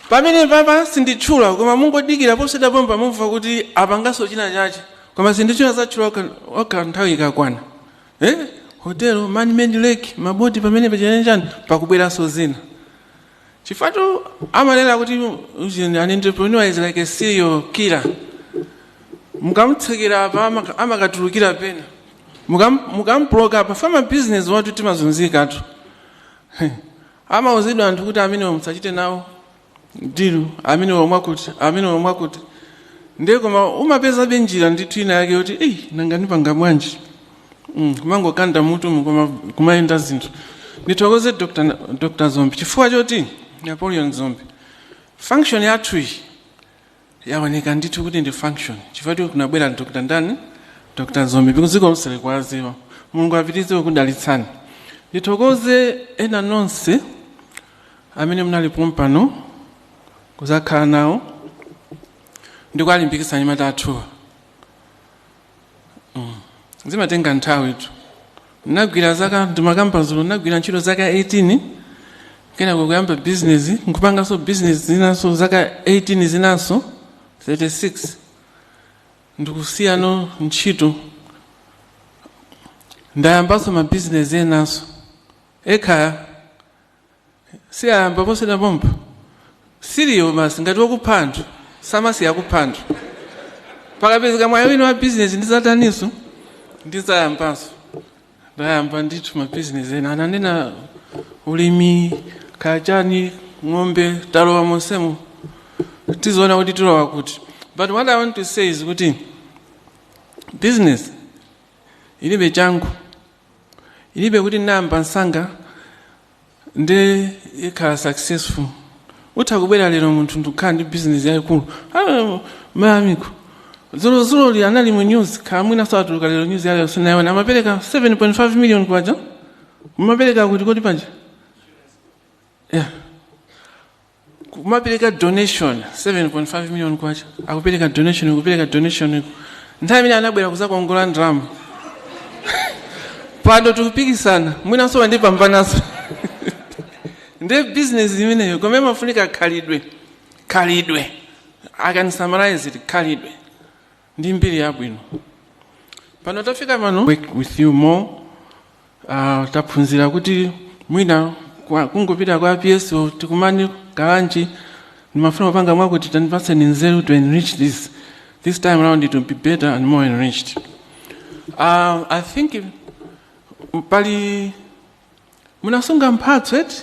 pamene papa sinditchula koma mungodikira poseda pompa mumva kuti apangaso china chache koma sinditchula zatchula oka nthawi ikakwana hotelo man-made lake maboti pamene pachenechani pakubweranso zina chifatu amanena kuti an entrepreneur is like a serial killer. Mukamutsekera apa amakatulukira pena. Mukamploka apa fama business watu timazunzika tu. Amauzidwa anthu kuti amene musachite nawo dilu amene omwakuti. Ndiye koma umapeza benjira ndithu ina yake kuti nanga ndipanga bwanji. Kumangokanda mutu kumayenda zinthu. Ndithokoze Dr. Zombe chifukwa choti Napoleon Zombe function yathu yaoneka ndithu kuti ndi function chifukwa kunabwera Dr. ndani Dr. Zombe bikuziko msele kwaziwa Mulungu apitize kudalitsani. Ndithokoze ena nonse amene munali pompano kuzakhala nawo ndikualimbikitsani matatu zimatenga nthawi tu nagwira zaka ndimakambazulo nagwira ntchito zaka 18 kena kuyamba business nkupanga so business zinaso zaka 18 zinaso 36 ndikusiyano ntchito ndayambaso ma business enaso ekhaya siyayamba poseda pompa siriyo basi ngati wakuphandu samasiya kuphandu pakapezeka mwayi wina wa business ndizataniso ndizayambaso ndayamba ndithu ma business ena ananena ulimi kachani ng'ombe talowa monsemo tizoona kuti tilowa kuti. But what I want to say is kuti business ilibe changu ilibe kuti namba nsanga nde ikhala successful utakubwera lero munthu ndikhala ndi business yayikulu mayamiko zolo li anali mu news kamwina sawatuluka lero news yayo sinayona amapereka 7.5 million kwaja mumapereka kuti panja kumapereka donation 7.5 million kwacha akupereka donation nthawi imene anabwera kuzakongola ndalama pano tikupikisana mwina so wandipambanaso nde business imeneyo koma imafunika khalidwe I can summarize it khalidwe ndi mbiri yabwino pano tafika pano work with you more taphunzira kuti mwina kungopita kwa PSO tikumani kalanji nimafuna kupanga mwakuti tanipaseni nzeru to enrich this time around it will be better and more enriched. I think pali munasunga mphatso eti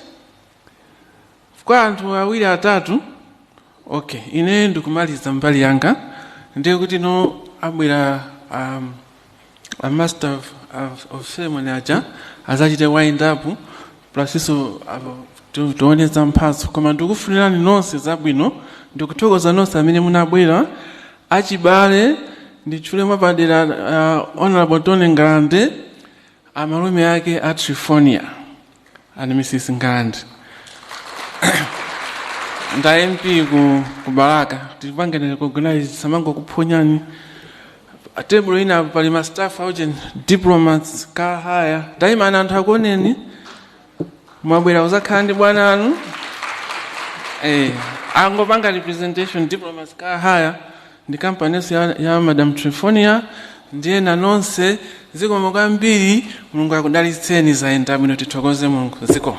kwa anthu awiri atatu okay ine ndikumaliza mbali yanga ndiye kuti no abwera a master of ceremony aja azachite wind up plasiso tuoneza mphatso koma ndikufunirani nonse zabwino ndikuthokoza nonse amene munabwera achibale ndichule mwapadera honorable Tony Ngalande amalume yake a Triephornia and Mrs. Ngalande nda MP ku Baraka tipangene recognize samango kuphonyani a table ina pali ma staff agent diplomats ka haya daima anthu akoneni mwabwera uzakhala ndi bwana anu angopanga representation diplomats ka haya ndi company ya Madam Triephornia ndiye na nonse zikomo kwambiri Mulungu akudalitseni zaenda bwino tithokoze Mulungu zikomo.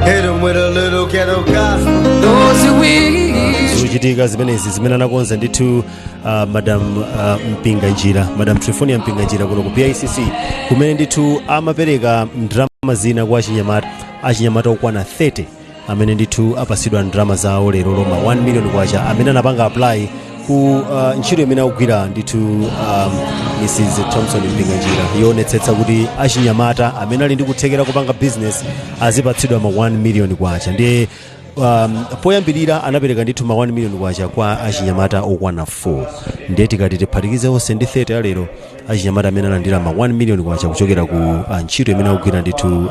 Hit him with a little ghetto gospel. Zochitika zimenezi zimene anakonza ndithu Madam Mpinganjira, Madam Triephornia Mpinganjira kuno ku PICC kumene ndithu amapereka ndrama zina kwa achinyamata okwana 30 amene ndithu apasidwa ndrama zawo lero loma 1 million kwacha amene anapanga apply ku ntchito imene akugwira ndithu Mrs. Thomson Mpinganjira yonetsetsa kuti achinyamata amene ali ndi kuthekera kupanga business azipatsidwa ma 1 million kwacha ndiye poyambirira anapereka ndithu ma 1 million kwacha kwa achinyamata okwana 4 ndiye tikati tiphatikize onse ndi 30 alero achinyamata amene analandira ma 1 million kwacha kuchokera ku ntchito imene akugwira ndithu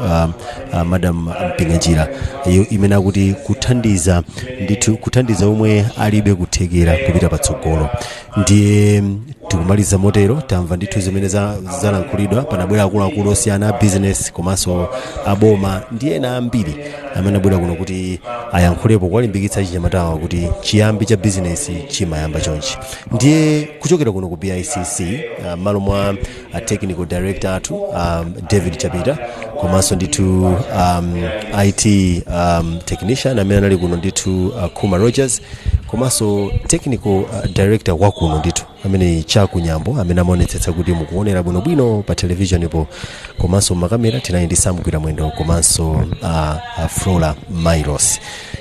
madam Mpinganjira iyo imene akuti kuthandiza ndithu kuthandiza omwe alibe kuthekera kupita patsogolo. Ndiye tikumaliza motero tamva ndithu zimene zalankhulidwa panabwera akuluakulu osiyana business komanso aboma ndi ena ambiri amene abwera kuno kuti ayankhulepo kuwalimbikitsa achinyamatawa kuti chiyambi cha business chimayamba chonchi. Ndiye kuchokera kuno ku BICC malo mwa technical director athu David Chapita komanso ndithu IT technician amene anali kuno ndithu Kuma Rogers komanso technical director wakuno ndithu amene chakunyambo amene amaonetsetsa kuti mukuonera bwinobwino pa television ipo komanso makamera tinayi ndi Samgwira Mwendo komanso Flora Mairos.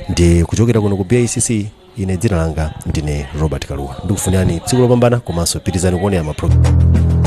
Ndi kuchokera kuno ku BICC ine dzina langa ndine Robert Kaluwa ndikufunirani tsiku lopambana komanso pitizani kuonera ma program.